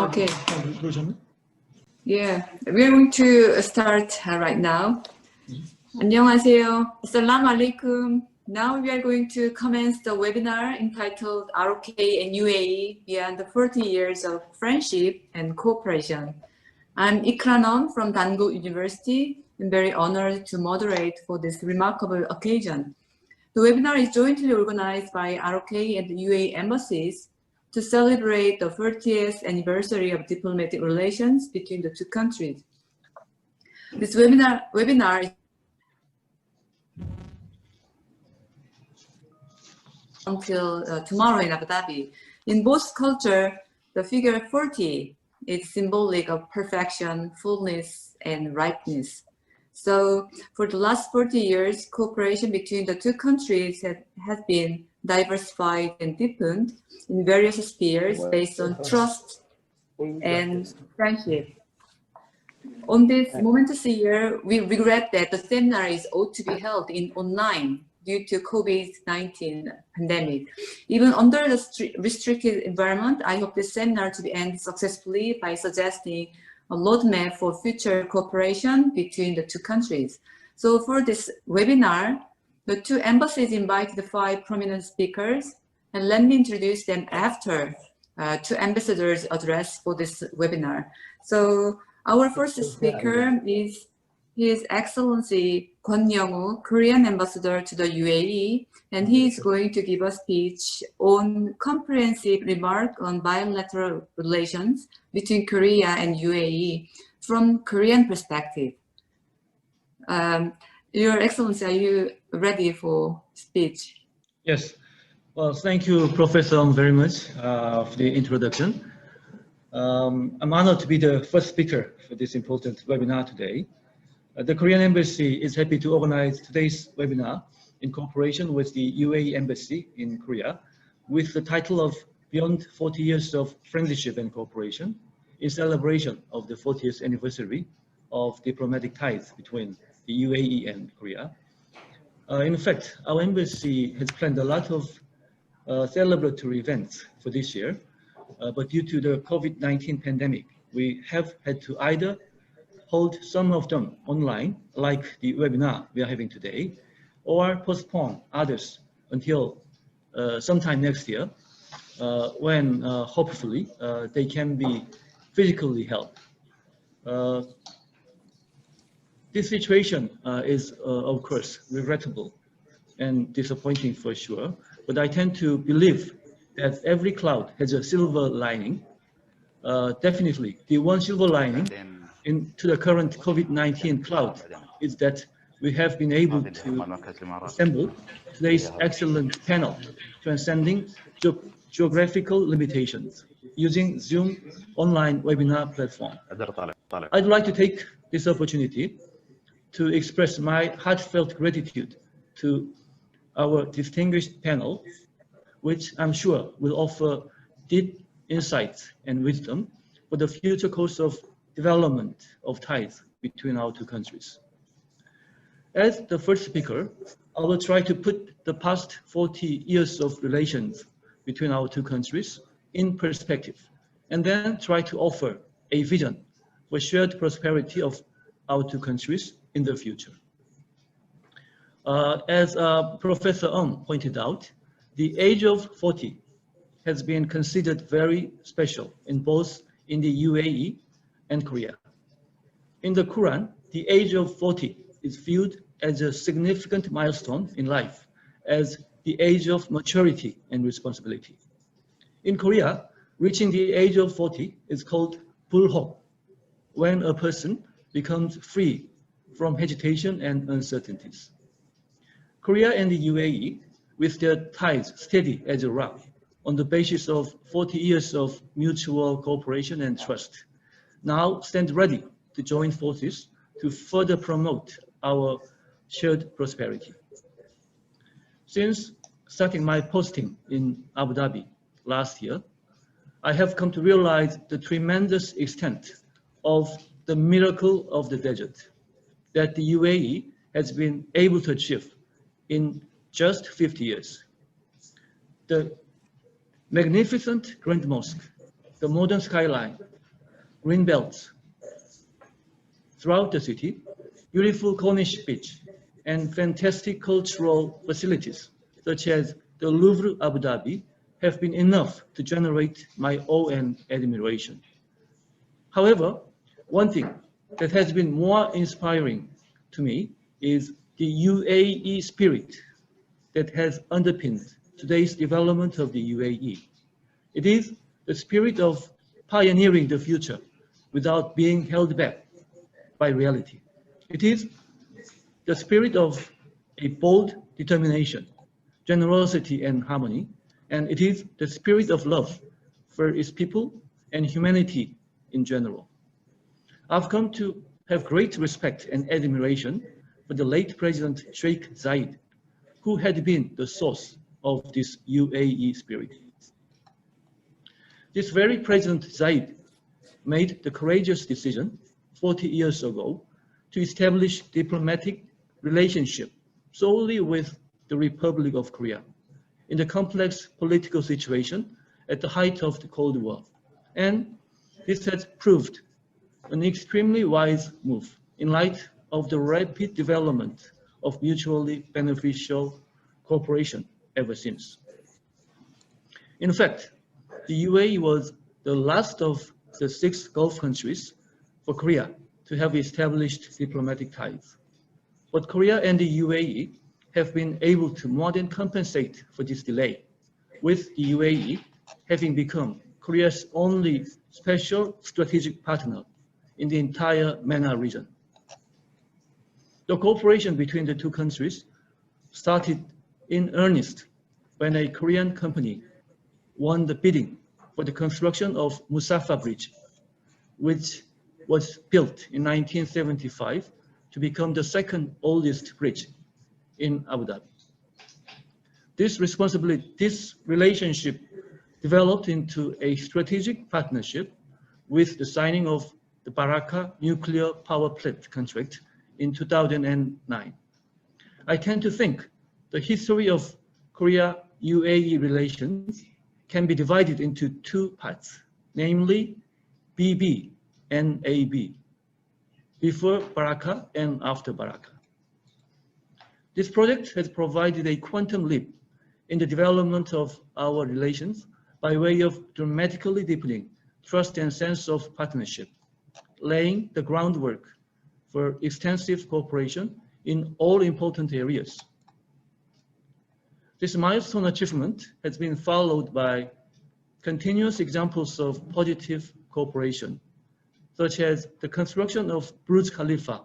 Okay. Yeah, we're going to start right now. 안녕하세요. Assalamu alaikum. Now we are going to commence the webinar entitled ROK and UAE Beyond the 40 Years of Friendship and Cooperation. I'm Ikranom from Dankook University. I'm very honored to moderate for this remarkable occasion. The webinar is jointly organized by ROK and the UAE Embassies to celebrate the 40th anniversary of diplomatic relations between the two countries. This webinar is until tomorrow in Abu Dhabi. In both cultures, the figure 40 is symbolic of perfection, fullness, and ripeness. So for the last 40 years, cooperation between the two countries has been diversified and deepened in various spheres based on trust and friendship. On this momentous year, we regret that the seminar is ought to be held in online due to COVID-19 pandemic. Even under the restricted environment, I hope this seminar to be ended successfully by suggesting a roadmap for future cooperation between the two countries. So for this webinar, the two embassies invited 5 prominent speakers, and let me introduce them after two ambassadors' address for this webinar. So our first speaker is His Excellency Kwon Yongwoo, Korean Ambassador to the UAE, and he is going to give a speech on comprehensive remark on bilateral relations between Korea and UAE from Korean perspective. Your Excellency, are you ready for speech? Yes. Well, thank you, Professor, very much for the introduction. I'm honored to be the first speaker for this important webinar today. The Korean Embassy is happy to organize today's webinar in cooperation with the UAE Embassy in Korea with the title of Beyond 40 Years of Friendship and Cooperation in celebration of the 40th anniversary of diplomatic ties between the UAE and Korea. In fact, our embassy has planned a lot of celebratory events for this year, but due to the COVID-19 pandemic, we have had to either hold some of them online, like the webinar we are having today, or postpone others until sometime next year, when hopefully they can be physically held. This situation is, of course, regrettable and disappointing for sure, but I tend to believe that every cloud has a silver lining. Definitely, the one silver lining into the current COVID-19 cloud is that we have been able to assemble today's excellent panel, transcending geographical limitations, using Zoom online webinar platform. I'd like to take this opportunity to express my heartfelt gratitude to our distinguished panel, which I'm sure will offer deep insights and wisdom for the future course of development of ties between our two countries. As the first speaker, I will try to put the past 40 years of relations between our two countries in perspective, and then try to offer a vision for shared prosperity of our two countries in the future. As Professor pointed out, the age of 40 has been considered very special in both in the UAE and Korea. In the Quran, the age of 40 is viewed as a significant milestone in life, as the age of maturity and responsibility. In Korea, reaching the age of 40 is called bulho, when a person becomes free from hesitation and uncertainties. Korea and the UAE, with their ties steady as a rock, on the basis of 40 years of mutual cooperation and trust, now stand ready to join forces to further promote our shared prosperity. Since starting my posting in Abu Dhabi last year, I have come to realize the tremendous extent of the miracle of the desert that the UAE has been able to achieve in just 50 years. The Magnificent Grand Mosque, the modern skyline, green belts throughout the city, beautiful Cornish beach, and fantastic cultural facilities such as the Louvre Abu Dhabi have been enough to generate my awe and admiration. However, one thing that has been more inspiring to me is the UAE spirit that has underpinned today's development of the UAE. It is the spirit of pioneering the future without being held back by reality. It is the spirit of a bold determination, generosity and harmony, and it is the spirit of love for its people and humanity in general. I've come to have great respect and admiration for the late President Sheikh Zayed, who had been the source of this UAE spirit. This very President Zayed made the courageous decision 40 years ago to establish diplomatic relationship solely with the Republic of Korea in the complex political situation at the height of the Cold War. And this has proved an extremely wise move in light of the rapid development of mutually beneficial cooperation ever since. In fact, the UAE was the last of the 6 Gulf countries for Korea to have established diplomatic ties. But Korea and the UAE have been able to more than compensate for this delay, with the UAE having become Korea's only special strategic partner in the entire MENA region. The cooperation between the two countries started in earnest when a Korean company won the bidding for the construction of Musafa Bridge, which was built in 1975 to become the second oldest bridge in Abu Dhabi. This relationship developed into a strategic partnership with the signing of the Baraka nuclear power plant contract in 2009. I tend to think the history of Korea-UAE relations can be divided into 2 parts, namely BB and AB, before Baraka and after Baraka. This project has provided a quantum leap in the development of our relations by way of dramatically deepening trust and sense of partnership, laying the groundwork for extensive cooperation in all important areas. This milestone achievement has been followed by continuous examples of positive cooperation, such as the construction of Burj Khalifa,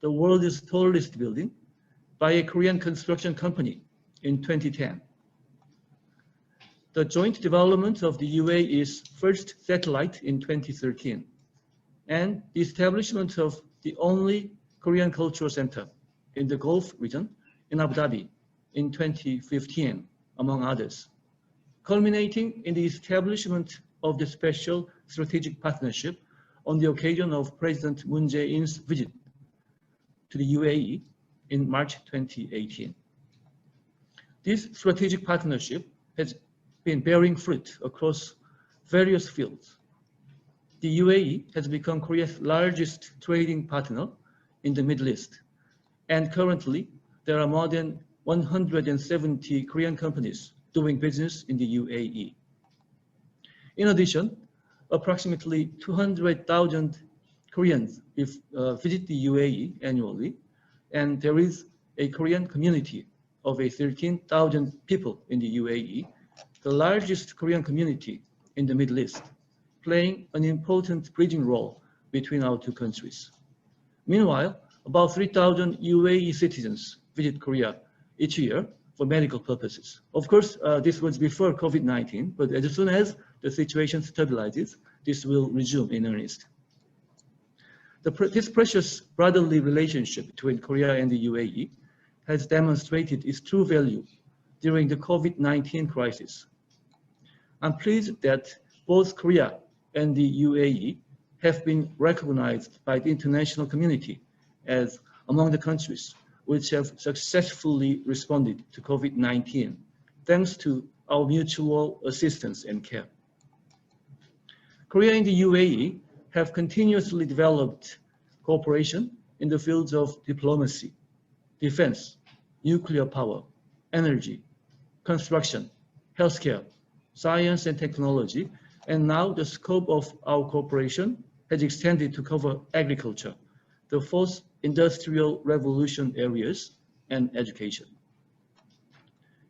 the world's tallest building, by a Korean construction company in 2010. The joint development of the UAE's first satellite in 2013, and the establishment of the only Korean Cultural Center in the Gulf region in Abu Dhabi in 2015, among others, culminating in the establishment of the special strategic partnership on the occasion of President Moon Jae-in's visit to the UAE in March 2018. This strategic partnership has been bearing fruit across various fields. The UAE has become Korea's largest trading partner in the Middle East, and currently there are more than 170 Korean companies doing business in the UAE. In addition, approximately 200,000 Koreans visit the UAE annually, and there is a Korean community of 13,000 people in the UAE, the largest Korean community in the Middle East, playing an important bridging role between our two countries. Meanwhile, about 3,000 UAE citizens visit Korea each year for medical purposes. Of course, this was before COVID-19, but as soon as the situation stabilizes, this will resume in earnest. This precious brotherly relationship between Korea and the UAE has demonstrated its true value during the COVID-19 crisis. I'm pleased that both Korea and the UAE have been recognized by the international community as among the countries which have successfully responded to COVID-19, thanks to our mutual assistance and care. Korea and the UAE have continuously developed cooperation in the fields of diplomacy, defense, nuclear power, energy, construction, healthcare, science and technology, and now the scope of our cooperation has extended to cover agriculture, the fourth industrial revolution areas, and education.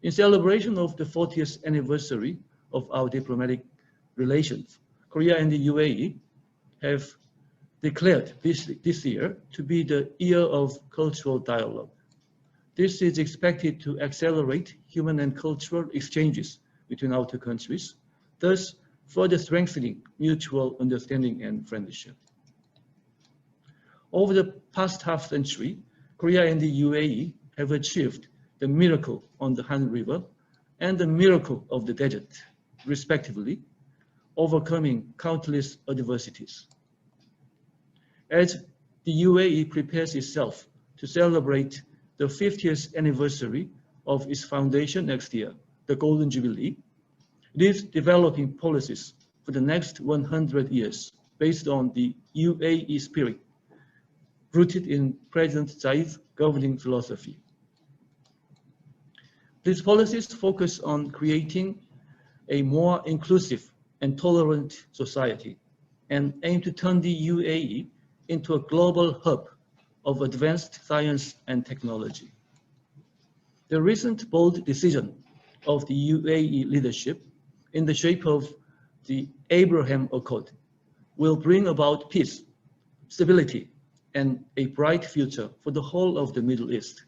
In celebration of the 40th anniversary of our diplomatic relations, Korea and the UAE have declared this year to be the year of cultural dialogue. This is expected to accelerate human and cultural exchanges between our two countries, thus further strengthening mutual understanding and friendship. Over the past half-century, Korea and the UAE have achieved the miracle on the Han River and the miracle of the desert, respectively, overcoming countless adversities. As the UAE prepares itself to celebrate the 50th anniversary of its foundation next year, the Golden Jubilee, it is developing policies for the next 100 years based on the UAE spirit, rooted in President Saif's governing philosophy. These policies focus on creating a more inclusive and tolerant society and aim to turn the UAE into a global hub of advanced science and technology. The recent bold decision of the UAE leadership in the shape of the Abraham Accord will bring about peace, stability, and a bright future for the whole of the Middle East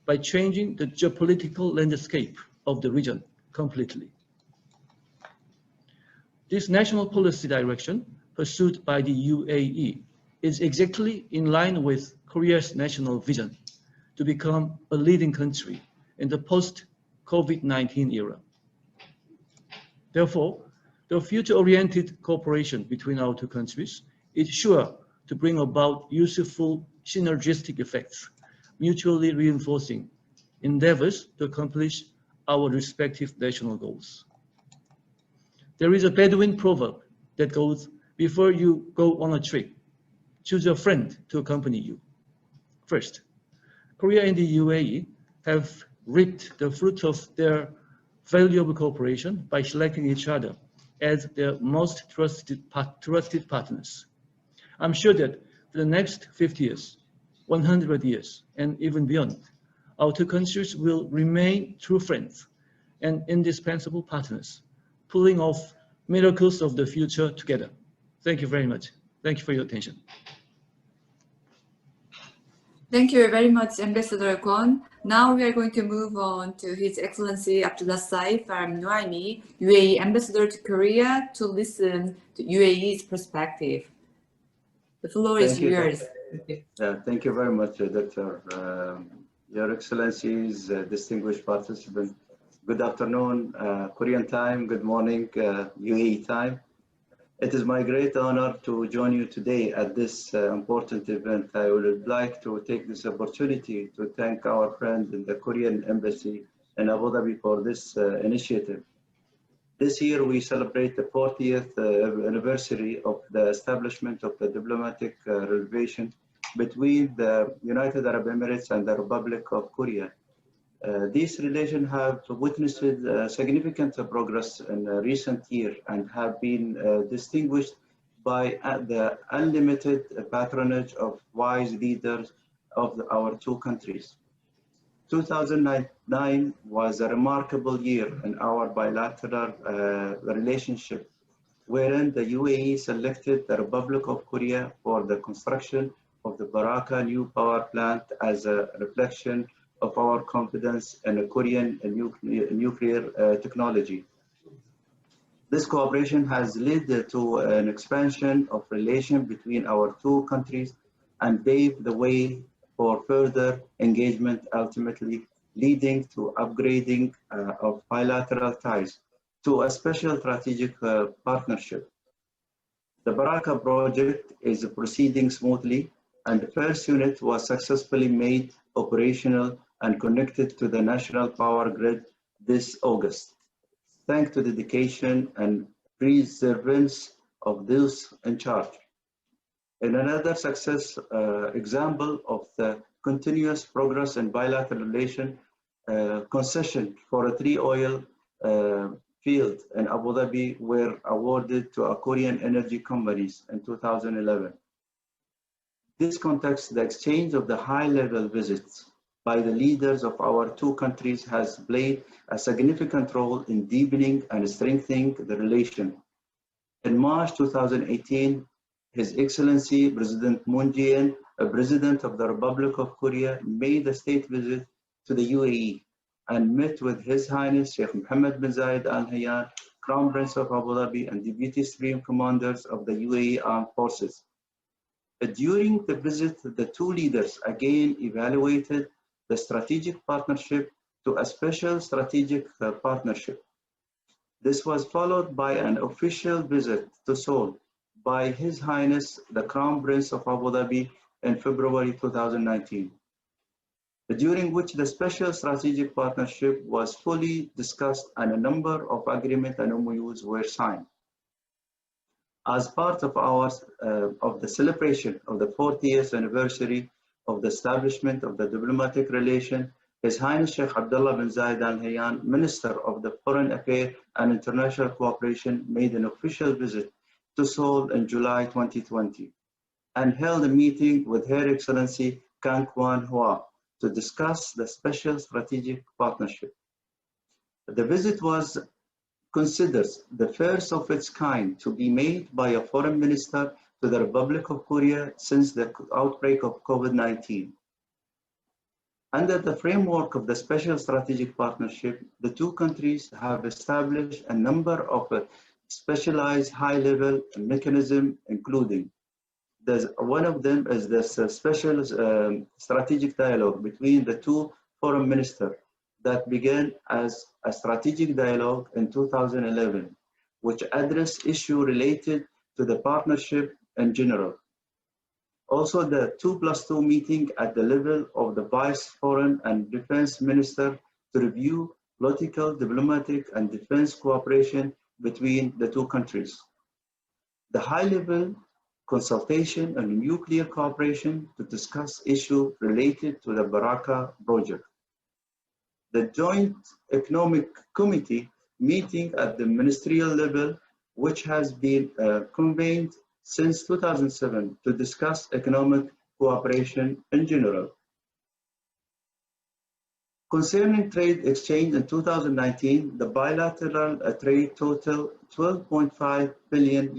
by changing the geopolitical landscape of the region completely. This national policy direction pursued by the UAE is exactly in line with Korea's national vision to become a leading country in the post-COVID-19 era. Therefore, the future-oriented cooperation between our two countries is sure to bring about useful synergistic effects, mutually reinforcing endeavors to accomplish our respective national goals. There is a Bedouin proverb that goes, before you go on a trip, choose a friend to accompany you. First, Korea and the UAE have reaped the fruit of their valuable cooperation by selecting each other as their most trusted partners. I'm sure that for the next 50 years, 100 years, and even beyond, our two countries will remain true friends and indispensable partners, pulling off miracles of the future together. Thank you very much. Thank you for your attention. Thank you very much, Ambassador Kwon. Now we are going to move on to His Excellency Abdulla Saif Al Nuaimi, UAE Ambassador to Korea, to listen to UAE's perspective. The floor is yours. Thank you very much, Dr. Your Excellencies, distinguished participants. Good afternoon, Korean time. Good morning, UAE time. It is my great honor to join you today at this important event. I would like to take this opportunity to thank our friend in the Korean Embassy in Abu Dhabi for this initiative. This year we celebrate the 40th anniversary of the establishment of the diplomatic relation between the United Arab Emirates and the Republic of Korea. These relations have witnessed significant progress in recent years and have been distinguished by the unlimited patronage of wise leaders of our two countries. 2009 was a remarkable year in our bilateral relationship, wherein the UAE selected the Republic of Korea for the construction of the Baraka new power plant as a reflection of our confidence in the Korean nuclear technology. This cooperation has led to an expansion of relations between our two countries and paved the way for further engagement, ultimately leading to upgrading of bilateral ties to a special strategic partnership. The Baraka project is proceeding smoothly, and the first unit was successfully made operational and connected to the national power grid this August. thanks to the dedication and perseverance of those in charge. In another success example of the continuous progress in bilateral relation, concession for a 3 oil field in Abu Dhabi were awarded to Korean energy companies in 2011. This context, the exchange of the high-level visits by the leaders of our two countries has played a significant role in deepening and strengthening the relation. In March 2018, His Excellency President Moon Jae-in, President of the Republic of Korea, made a state visit to the UAE and met with His Highness Sheikh Mohammed bin Zayed Al Nahyan, Crown Prince of Abu Dhabi and Deputy Supreme Commanders of the UAE Armed Forces. During the visit, the two leaders again evaluated the strategic partnership to a special strategic partnership. This was followed by an official visit to Seoul by His Highness the Crown Prince of Abu Dhabi in February 2019, during which the special strategic partnership was fully discussed and a number of agreements and MOUs were signed. As part of the celebration of the 40th anniversary of the establishment of the diplomatic relation, His Highness Sheikh Abdulla bin Zayed Al Nahyan, Minister of the Foreign Affairs and International Cooperation, made an official visit to Seoul in July 2020 and held a meeting with Her Excellency Kwon to discuss the special strategic partnership. The visit was considered the first of its kind to be made by a foreign minister to the Republic of Korea since the outbreak of COVID-19. Under the framework of the special strategic partnership, the two countries have established a number of specialized high-level mechanisms, including one of them is the special strategic dialogue between the two foreign ministers that began as a strategic dialogue in 2011, which addressed issues related to the partnership in general. Also, the 2+2 meeting at the level of the Vice Foreign and Defense Minister to review political, diplomatic, and defense cooperation between the two countries. The high-level consultation on nuclear cooperation to discuss issues related to the Baraka project. The Joint Economic Committee meeting at the ministerial level, which has been convened since 2007 to discuss economic cooperation in general. Concerning trade exchange in 2019, the bilateral trade totaled $12.5 billion.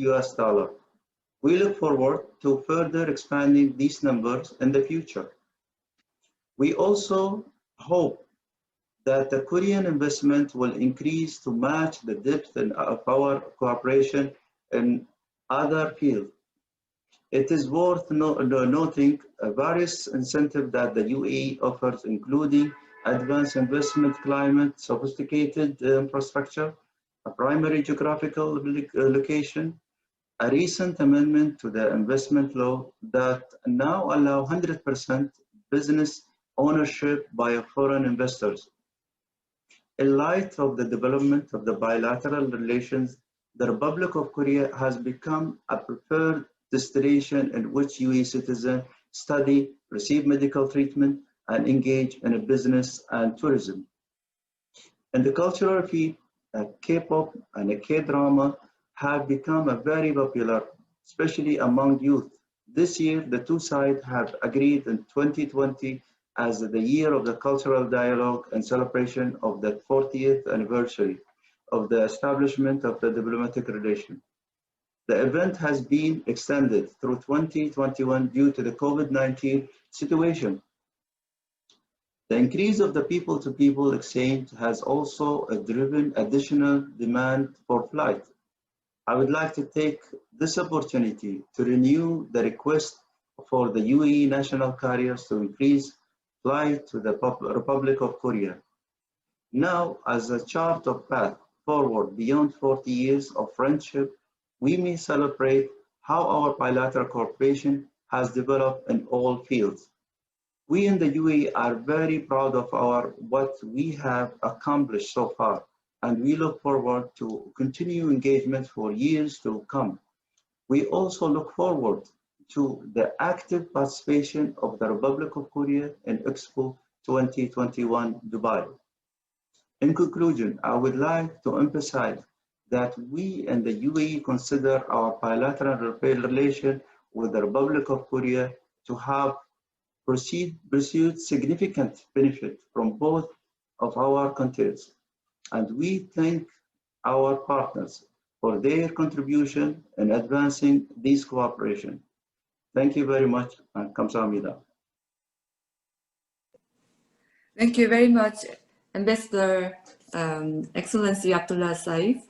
We look forward to further expanding these numbers in the future. We also hope that the Korean investment will increase to match the depth of our cooperation in other fields. It is worth noting various incentives that the UAE offers, including advanced investment climate, sophisticated infrastructure, a primary geographical location, a recent amendment to the investment law that now allow 100% business ownership by foreign investors. In light of the development of the bilateral relations, the Republic of Korea has become a preferred destination in which UAE citizens study, receive medical treatment, and engage in a business and tourism. In the cultural field, K-pop and K-drama have become very popular, especially among youth. This year, the two sides have agreed in 2020 as the year of the cultural dialogue and celebration of the 40th anniversary of the establishment of the diplomatic relation. The event has been extended through 2021 due to the COVID-19 situation. The increase of the people-to-people exchange has also driven additional demand for flight. I would like to take this opportunity to renew the request for the UAE national carriers to increase flight to the Republic of Korea. Now, as a chart of path forward beyond 40 years of friendship, we may celebrate how our bilateral cooperation has developed in all fields. We in the UAE are very proud of what we have accomplished so far, and we look forward to continue engagement for years to come. We also look forward to the active participation of the Republic of Korea in Expo 2021 Dubai. In conclusion, I would like to emphasize that we and the UAE consider our bilateral relation with the Republic of Korea to have pursued significant benefit from both of our countries. And we thank our partners for their contribution in advancing this cooperation. Thank you very much, and kamsahamnida. Thank you very much, Ambassador Excellency Abdulla Saif.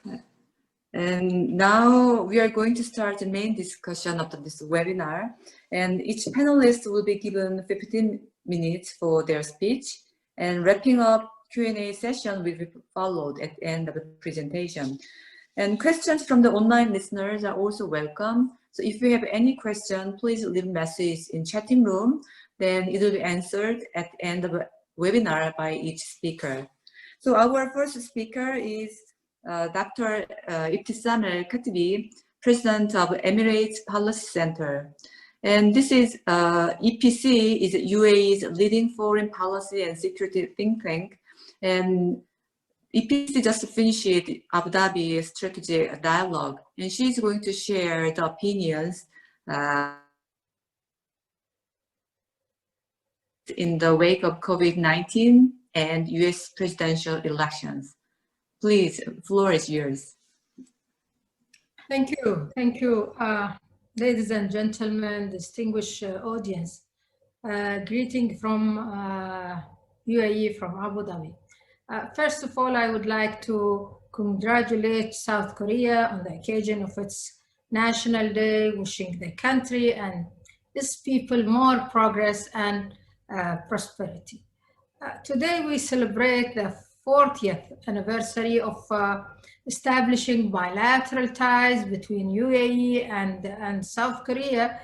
And now we are going to start the main discussion of this webinar. And each panelist will be given 15 minutes for their speech. And wrapping up Q&A session will be followed at the end of the presentation. And questions from the online listeners are also welcome. So if you have any question, please leave a message in chatting room. Then it will be answered at the end of the webinar by each speaker. So our first speaker is Dr. Ebtesam Al-Ketbi, President of Emirates Policy Center. And this is EPC is UAE's leading foreign policy and security think tank. And EPC just finished Abu Dhabi strategic dialogue, and she's going to share the opinions in the wake of COVID-19 and US presidential elections. Please, the floor is yours. Thank you. Thank you, ladies and gentlemen, distinguished audience. Greeting from UAE, from Abu Dhabi. First of all, I would like to congratulate South Korea on the occasion of its National Day, wishing the country and its people more progress and prosperity. Today we celebrate the 40th anniversary of establishing bilateral ties between UAE and South Korea.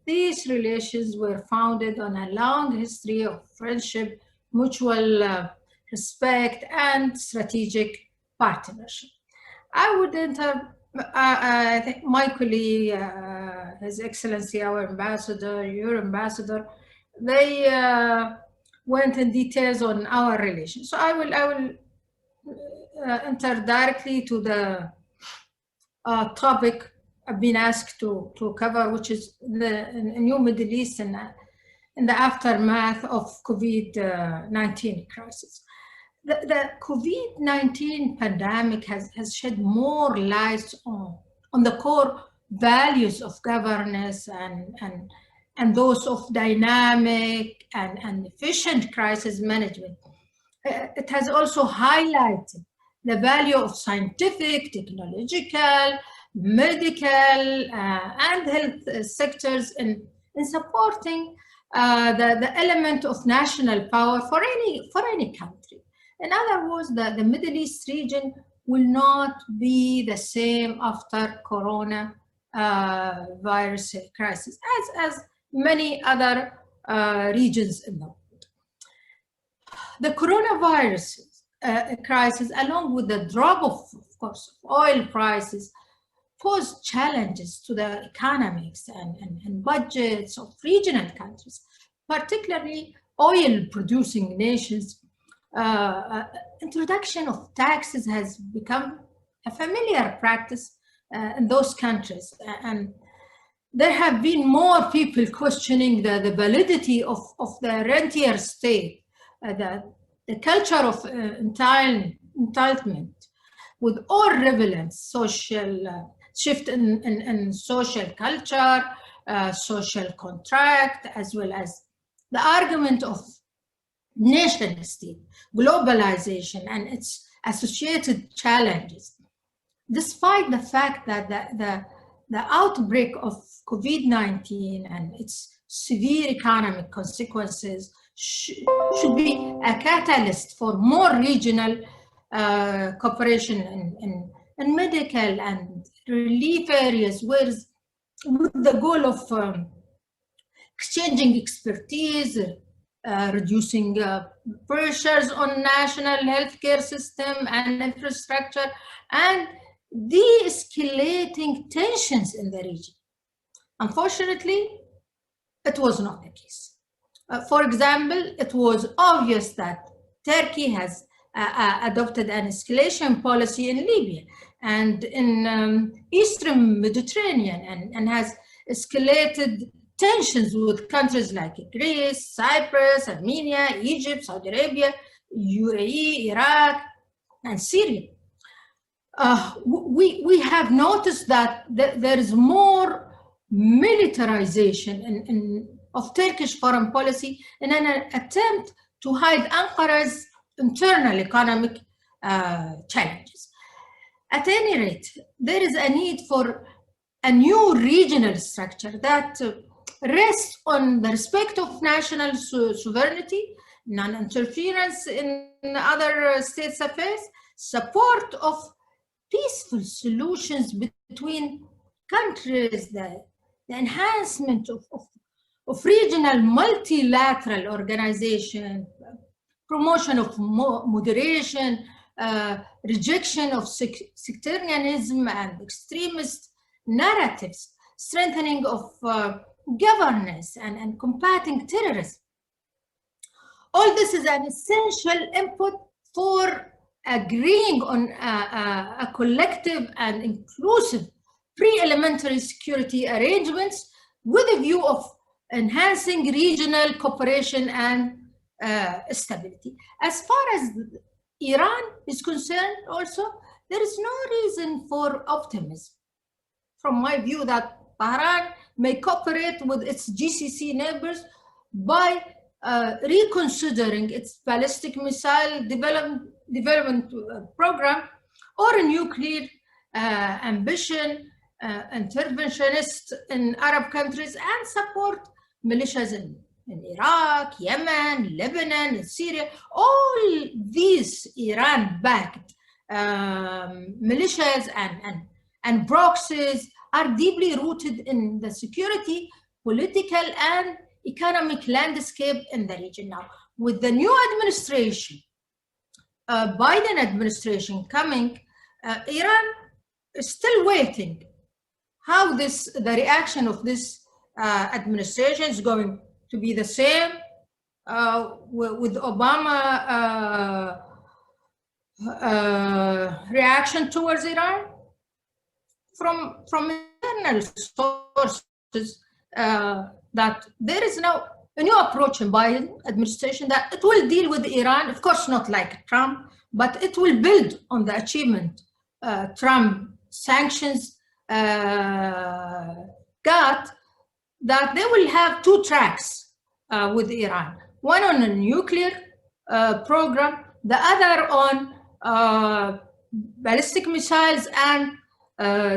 These relations were founded on a long history of friendship, mutual respect, and strategic partnership. I would I think my colleague, His Excellency, our ambassador, your ambassador, they went in details on our relations. So I will enter directly to the topic I've been asked to cover, which is the new Middle East and in the aftermath of COVID-19 crisis. The COVID-19 pandemic has shed more light on the core values of governance and those of dynamic and efficient crisis management. It has also highlighted the value of scientific, technological, medical, and health sectors in supporting the element of national power for any country. In other words, the Middle East region will not be the same after Corona virus crisis as many other regions in the world. The coronavirus crisis, along with the drop of course, oil prices, posed challenges to the economics and budgets of regional countries, particularly oil-producing nations. Introduction of taxes has become a familiar practice in those countries, and there have been more people questioning the validity of the rentier state, the culture of entitlement, with all relevant social shift in social culture, social contract, as well as the argument of nation state, globalization, and its associated challenges. Despite the fact that the outbreak of COVID-19 and its severe economic consequences should be a catalyst for more regional cooperation in medical and relief areas, with the goal of exchanging expertise, reducing pressures on national healthcare system and infrastructure, and de-escalating tensions in the region. Unfortunately, it was not the case. For example, it was obvious that Turkey has adopted an escalation policy in Libya and in Eastern Mediterranean, and has escalated tensions with countries like Greece, Cyprus, Armenia, Egypt, Saudi Arabia, UAE, Iraq, and Syria. We have noticed that there is more militarization of Turkish foreign policy in an attempt to hide Ankara's internal economic challenges. At any rate, there is a need for a new regional structure that rests on the respect of national sovereignty, non-interference in other states' affairs, support of peaceful solutions between countries, the enhancement of regional multilateral organization, promotion of moderation, rejection of sectarianism and extremist narratives, strengthening of governance, and combating terrorism. All this is an essential input for agreeing on a collective and inclusive pre-elementary security arrangements with a view of enhancing regional cooperation and stability. As far as Iran is concerned also, there is no reason for optimism. From my view, that Tehran may cooperate with its GCC neighbors by reconsidering its ballistic missile development program or a nuclear ambition, interventionist in Arab countries, and support militias in Iraq, Yemen, Lebanon, and Syria. All these Iran-backed militias and proxies are deeply rooted in the security, political, and economic landscape in the region. Now, with the new administration, Biden administration coming, Iran is still waiting how the reaction of this administration is going to be the same with Obama reaction towards Iran. From internal sources, that there is now a new approach in Biden administration that it will deal with Iran, of course not like Trump, but it will build on the achievement Trump sanctions got, that they will have two tracks with Iran. One on a nuclear program, the other on ballistic missiles and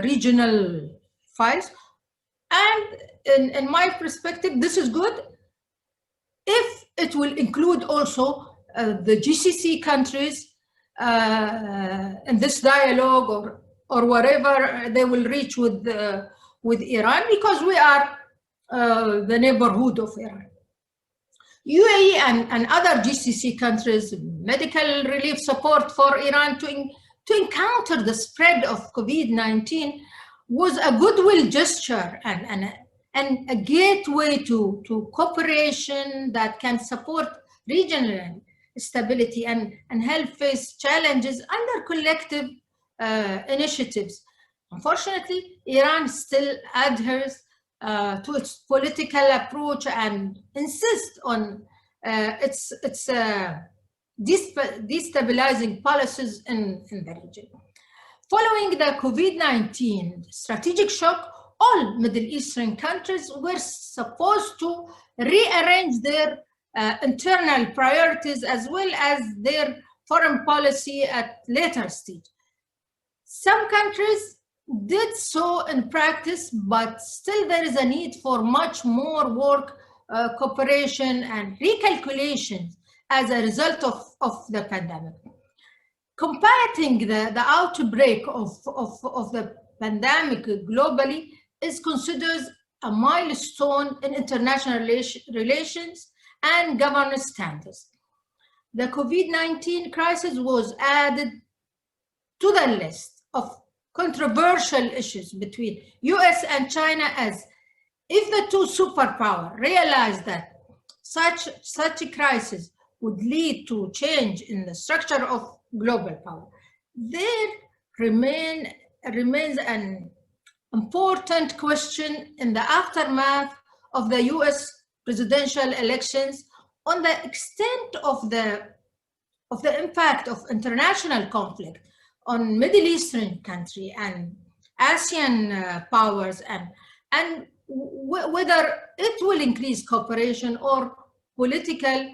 regional files. And in my perspective, this is good if it will include also the GCC countries in this dialogue, or whatever they will reach with Iran, because we are the neighborhood of Iran. UAE and other GCC countries, medical relief support for Iran to encounter the spread of COVID-19 was a goodwill gesture and a gateway to cooperation that can support regional stability and help face challenges under collective initiatives. Unfortunately, Iran still adheres to its political approach and insists on its destabilizing policies in the region. Following the COVID-19 strategic shock, all Middle Eastern countries were supposed to rearrange their internal priorities as well as their foreign policy at later stage. Some countries did so in practice, but still there is a need for much more work, cooperation, and recalculation as a result of the pandemic. Combating the outbreak of the pandemic globally is considered a milestone in international relations and governance standards. The COVID-19 crisis was added to the list of controversial issues between US and China, as if the two superpowers realized that such a crisis would lead to change in the structure of global power. There remains an important question in the aftermath of the US presidential elections on the extent of the impact of international conflict on Middle Eastern country and ASEAN powers, and whether it will increase cooperation or political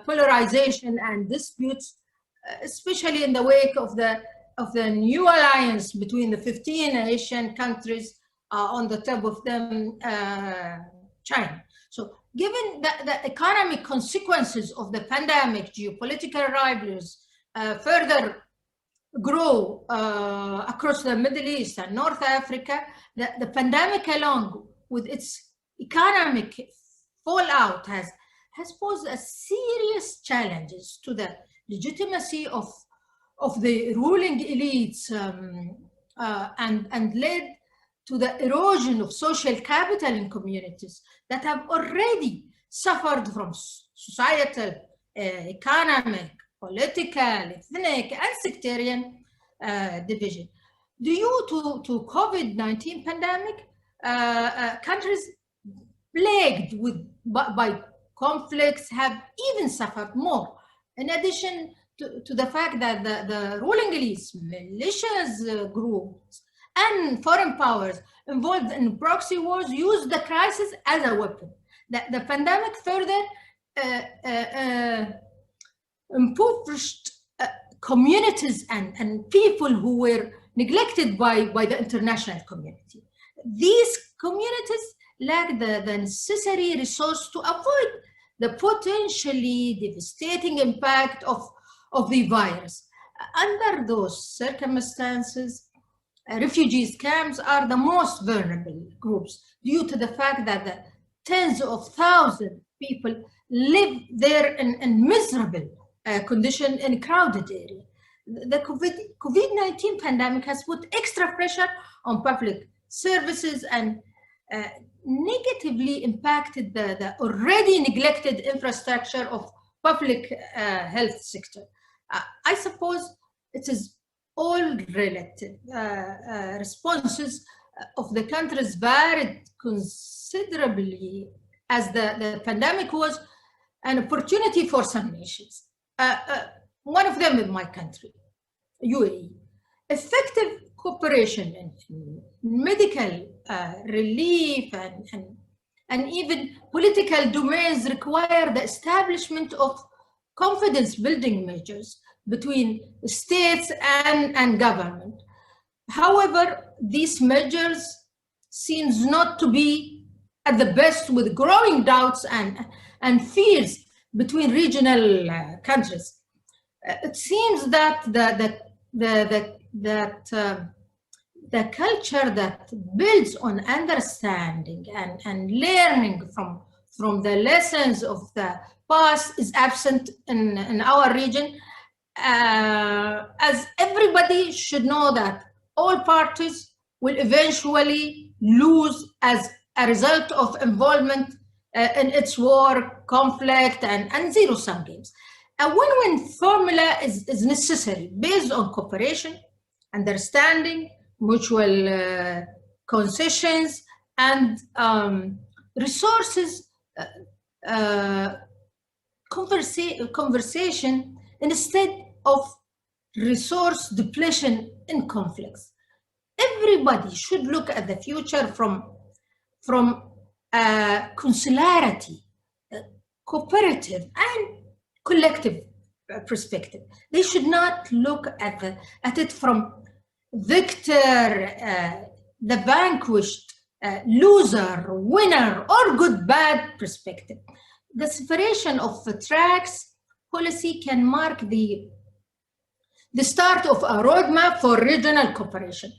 polarization and disputes, especially in the wake of the new alliance between the 15 Asian countries, on the top of them China. So given the economic consequences of the pandemic, geopolitical rivalries further grow across the Middle East and North Africa, the pandemic, along with its economic fallout, has posed a serious challenges to the legitimacy of the ruling elites and led to the erosion of social capital in communities that have already suffered from societal, economic, political, ethnic, and sectarian division. Due to COVID-19 pandemic, countries plagued by conflicts have even suffered more. In addition to the fact that the ruling elites, militias groups, and foreign powers involved in proxy wars use the crisis as a weapon. The pandemic further impoverished communities and people who were neglected by the international community. These communities lack the necessary resource to avoid the potentially devastating impact of the virus. Under those circumstances, refugees camps are the most vulnerable groups due to the fact that the tens of thousands of people live there in miserable condition in crowded area. The COVID-19 pandemic has put extra pressure on public services and negatively impacted the already neglected infrastructure of public health sector. I suppose it is all relative. Responses of the countries varied considerably, as the pandemic was an opportunity for some nations. One of them is my country, UAE. Effective cooperation in medical relief and even political domains require the establishment of confidence building measures between states and government. However, these measures seems not to be at the best, with growing doubts and fears between regional countries. It seems that the culture that builds on understanding and learning from the lessons of the past is absent in our region, as everybody should know that all parties will eventually lose as a result of involvement in its war, conflict, and zero-sum games. A win-win formula is necessary based on cooperation, understanding, mutual concessions, and resources conversation instead of resource depletion in conflicts. Everybody should look at the future from consularity, cooperative, and collective perspective. They should not look at it from victor, the vanquished, loser, winner, or good-bad perspective. The separation of the tracks policy can mark the start of a roadmap for regional cooperation.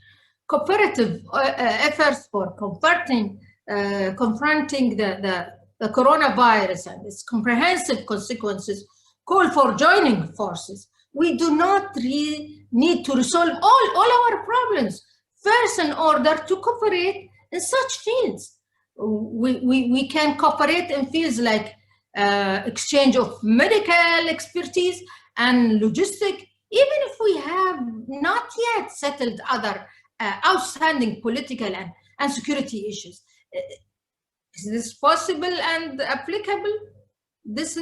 Cooperative efforts for confronting the the coronavirus and its comprehensive consequences call for joining forces. We do not need to resolve all our problems first in order to cooperate in such fields. We can cooperate in fields like exchange of medical expertise and logistic, even if we have not yet settled other outstanding political and security issues. Is this possible and applicable? This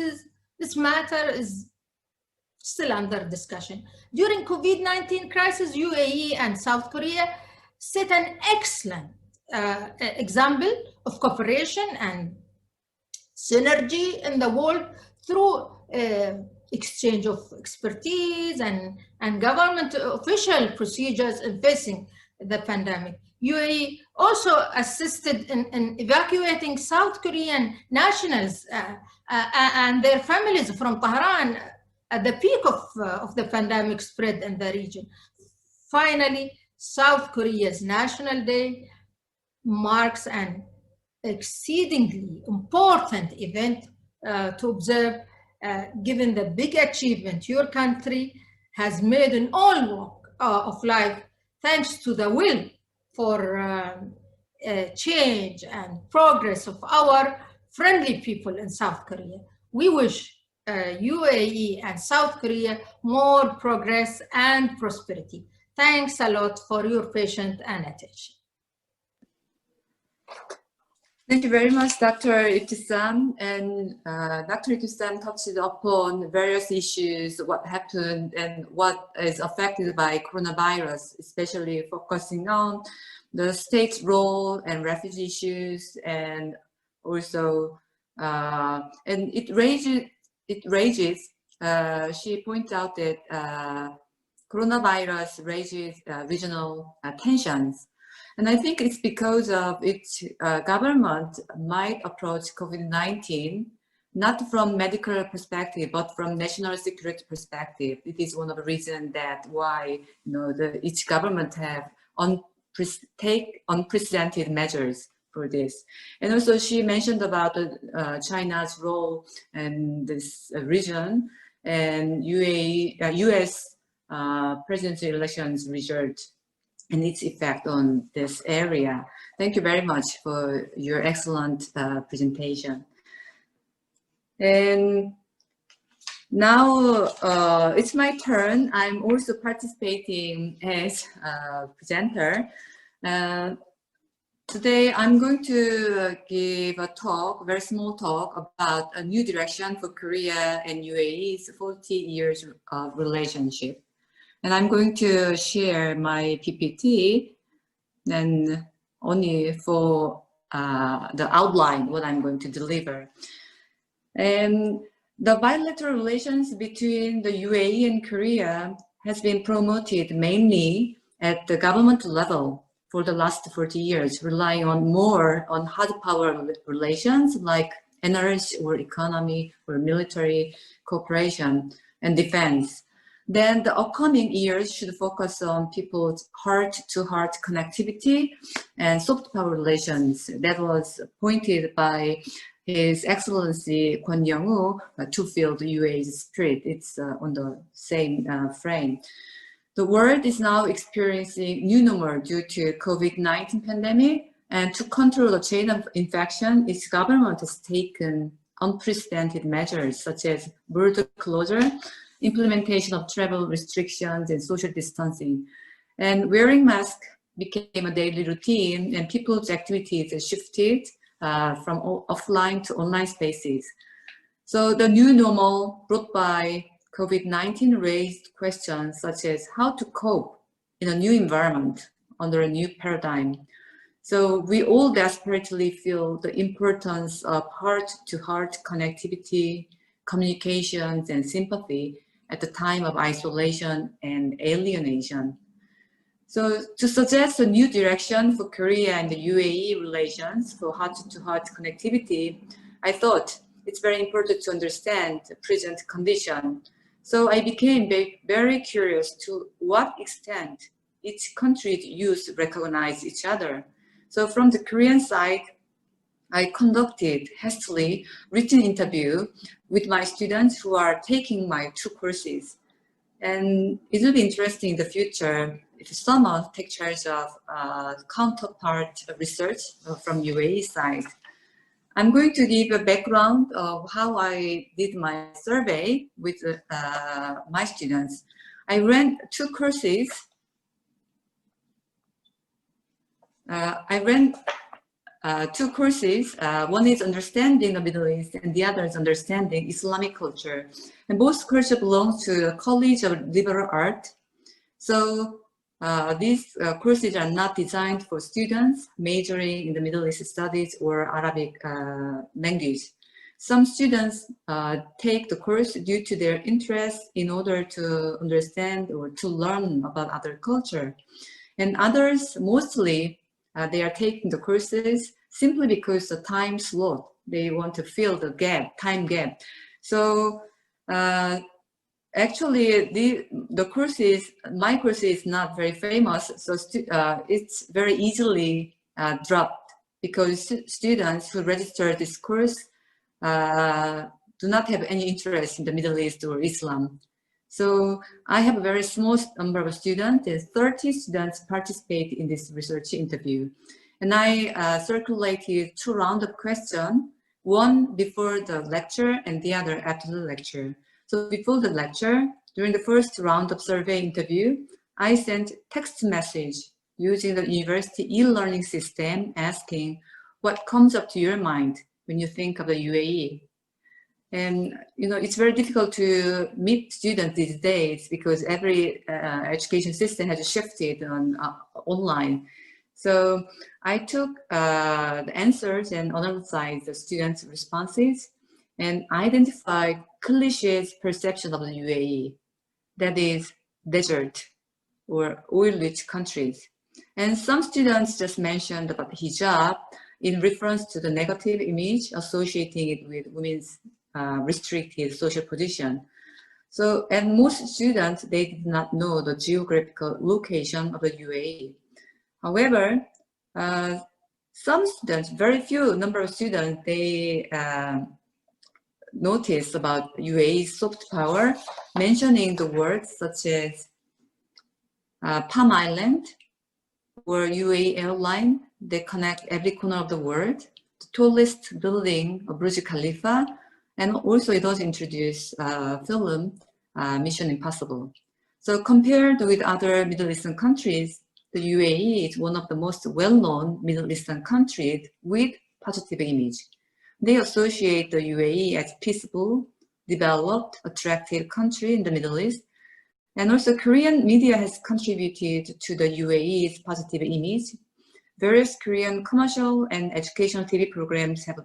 matter is still under discussion. During COVID-19 crisis, UAE and South Korea set an excellent example of cooperation and synergy in the world through exchange of expertise and government official procedures in facing the pandemic. UAE also assisted in evacuating South Korean nationals and their families from Tehran at the peak of the pandemic spread in the region. Finally, South Korea's National Day marks an exceedingly important event to observe, given the big achievement your country has made in all walks of life, thanks to the will for change and progress of our friendly people in South Korea. We wish UAE and South Korea more progress and prosperity. Thanks a lot for your patience and attention. Thank you very much, Dr. Ebtesam. And Dr. Ebtesam touched upon various issues, what happened and what is affected by coronavirus, especially focusing on the state's role and refugee issues, and also, and it raises, she pointed out that coronavirus raises regional tensions. And I think it's because of its government might approach COVID-19 not from medical perspective, but from national security perspective. It is one of the reasons that why each government have take unprecedented measures for this. And also she mentioned about China's role in this region and US presidential elections result and its effect on this area. Thank you very much for your excellent presentation. And now it's my turn. I'm also participating as a presenter. Today I'm going to give a talk, very small talk, about a new direction for Korea and UAE's 40 years of relationship. And I'm going to share my PPT and only for the outline, what I'm going to deliver. And the bilateral relations between the UAE and Korea has been promoted mainly at the government level for the last 40 years, relying more on hard power relations like energy or economy or military cooperation and defense. Then the upcoming years should focus on people's heart-to-heart connectivity and soft power relations. That was pointed by His Excellency Kwon Yongwoo to fill the UAE's spirit. It's on the same frame. The world is now experiencing new normal due to COVID-19 pandemic, and to control the chain of infection, its government has taken unprecedented measures such as border closure, implementation of travel restrictions and social distancing. And wearing masks became a daily routine, and people's activities shifted from offline to online spaces. So the new normal brought by COVID-19 raised questions such as how to cope in a new environment under a new paradigm. So we all desperately feel the importance of heart-to-heart connectivity, communications, and sympathy at the time of isolation and alienation. So to suggest a new direction for Korea and the UAE relations for heart-to-heart connectivity, I thought it's very important to understand the present condition. So I became very curious to what extent each country's youth recognize each other. So from the Korean side, I conducted hastily written interview with my students who are taking my 2 courses. And it will be interesting in the future if someone takes charge of counterpart research from UAE side. I'm going to give a background of how I did my survey with my students. I ran 2 courses. Two courses. One is Understanding the Middle East and the other is Understanding Islamic Culture. And both courses belong to the College of Liberal Arts. So these courses are not designed for students majoring in the Middle East studies or Arabic language. Some students take the course due to their interest in order to understand or to learn about other culture. And others, mostly, they are taking the courses simply because the time slot. They want to fill the gap, time gap. So actually, the courses, my course is not very famous, so it's very easily dropped because students who register this course do not have any interest in the Middle East or Islam. So I have a very small number of students, and 30 students participate in this research interview. And I circulated 2 rounds of questions, one before the lecture and the other after the lecture. So before the lecture, during the first round of survey interview, I sent text message using the university e-learning system asking what comes up to your mind when you think of the UAE. And you know, it's very difficult to meet students these days because every education system has shifted on online. So I took the answers and analyzed the students' responses and identified cliches perception of the UAE, that is desert or oil-rich countries. And some students just mentioned about hijab in reference to the negative image associating it with women's restricted social position. So, and most students, they did not know the geographical location of the UAE. However, some students, very few number of students, they noticed about UAE's soft power, mentioning the words such as Palm Island or UAE airline. They connect every corner of the world. The tallest building of Burj Khalifa, and also it also introduced film Mission Impossible. So compared with other Middle Eastern countries, the UAE is one of the most well-known Middle Eastern countries with positive image. They associate the UAE as peaceful, developed, attractive country in the Middle East. And also Korean media has contributed to the UAE's positive image. Various Korean commercial and educational TV programs have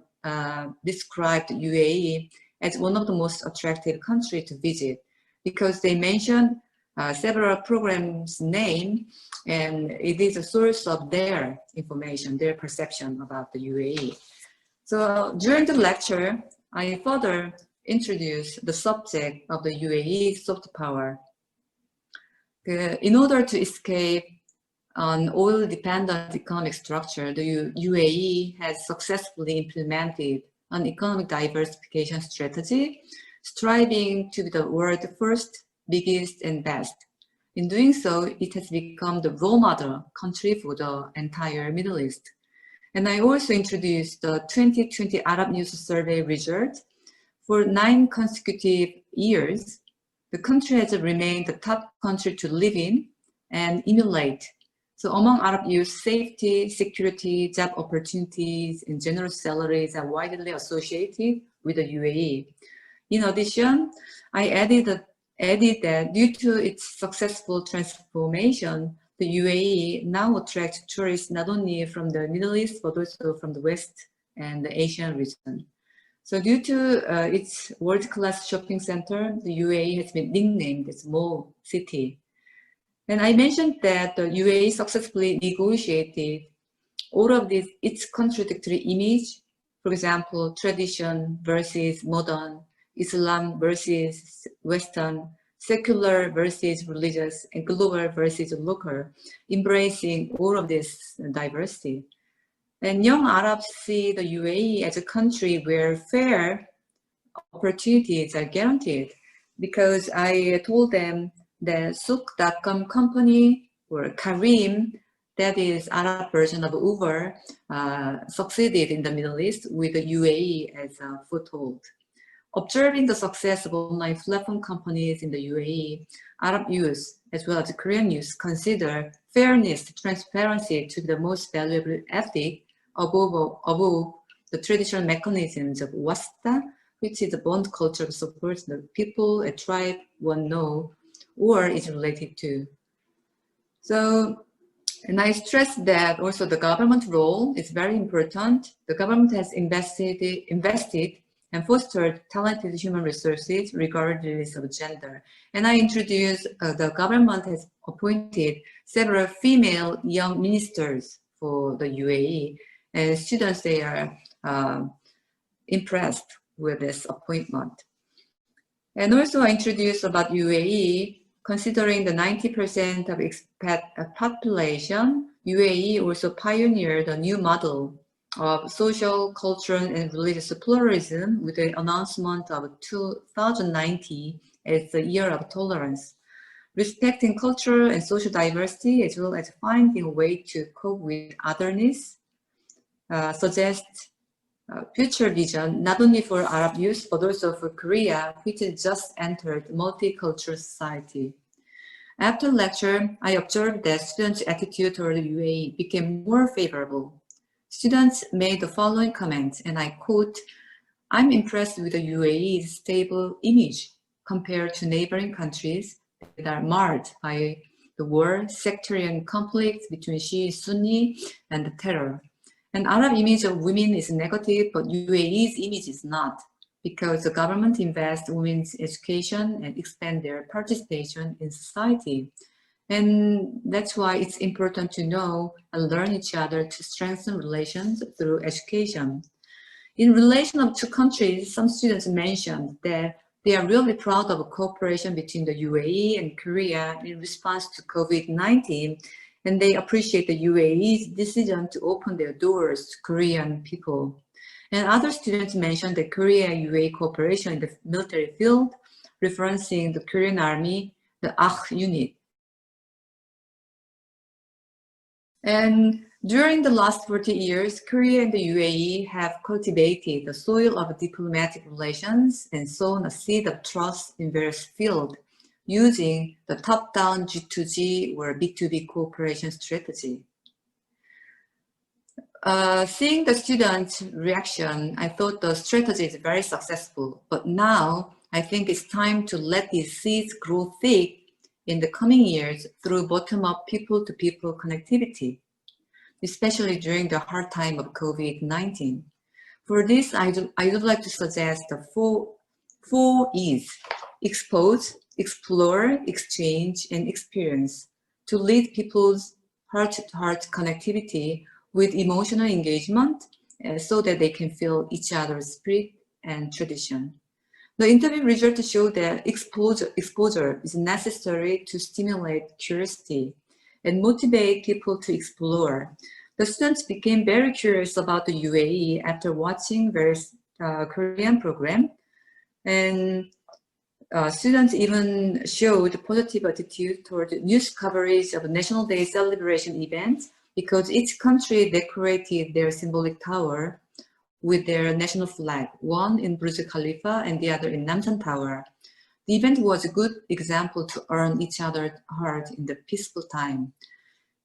described UAE as one of the most attractive countries to visit because they mentioned several programs' name, and it is a source of their information, their perception about the UAE. So during the lecture, I further introduced the subject of the UAE soft power. In order to escape an oil-dependent economic structure, the UAE has successfully implemented an economic diversification strategy, striving to be the world's first, biggest, and best. In doing so, it has become the role model country for the entire Middle East. And I also introduced the 2020 Arab News Survey result. For 9 consecutive years, the country has remained the top country to live in and emulate. So among Arab youth, safety, security, job opportunities, and generous salaries are widely associated with the UAE. In addition, I added that due to its successful transformation, the UAE now attracts tourists not only from the Middle East, but also from the West and the Asian region. So due to its world-class shopping center, the UAE has been nicknamed as Mall City. And I mentioned that the UAE successfully negotiated all of this, its contradictory image, for example, tradition versus modern, Islam versus Western, secular versus religious, and global versus local, embracing all of this diversity. And young Arabs see the UAE as a country where fair opportunities are guaranteed, because I told them that Souk.com company, or Karim, that is Arab version of Uber, succeeded in the Middle East with the UAE as a foothold. Observing the success of online platform companies in the UAE, Arab youth, as well as Korean youth, consider fairness, transparency to be the most valuable ethic above the traditional mechanisms of wasta, which is the bond culture of support the people, a tribe, one know, or is related to. So, and I stress that also the government role is very important. The government has invested and fostered talented human resources regardless of gender. And I introduced the government has appointed several female young ministers for the UAE, and students, they are impressed with this appointment. And also I introduced about UAE, considering the 90% of expat population, UAE also pioneered a new model of social, cultural, and religious pluralism with the announcement of 2090 as the year of tolerance, respecting cultural and social diversity, as well as finding a way to cope with otherness, suggests future vision, not only for Arab youth, but also for Korea, which has just entered multicultural society. After lecture, I observed that students' attitude toward the UAE became more favorable. Students made the following comments, and I quote, "I'm impressed with the UAE's stable image compared to neighboring countries that are marred by the war, sectarian conflicts between Shia, Sunni, and the terror. An Arab image of women is negative, but UAE's image is not, because the government invests in women's education and expand their participation in society. And that's why it's important to know and learn each other to strengthen relations through education." In relation of two countries, some students mentioned that they are really proud of cooperation between the UAE and Korea in response to COVID-19, and they appreciate the UAE's decision to open their doors to Korean people. And other students mentioned the Korea and UAE cooperation in the military field, referencing the Korean Army, the ROK unit. And during the last 40 years, Korea and the UAE have cultivated the soil of diplomatic relations and sown a seed of trust in various fields, using the top-down G2G or B2B cooperation strategy. Seeing the students' reaction, I thought the strategy is very successful, but now I think it's time to let these seeds grow thick in the coming years through bottom-up people-to-people connectivity, especially during the hard time of COVID-19. For this, I would like to suggest the four E's: expose, explore, exchange, and experience, to lead people's heart-to-heart connectivity with emotional engagement so that they can feel each other's spirit and tradition. The interview results show that exposure is necessary to stimulate curiosity and motivate people to explore. The students became very curious about the UAE after watching various Korean programs, and students even showed a positive attitude toward news coverage of National Day celebration events, because each country decorated their symbolic tower with their national flag, one in Burj Khalifa and the other in Namsan Tower. The event was a good example to earn each other's heart in the peaceful time.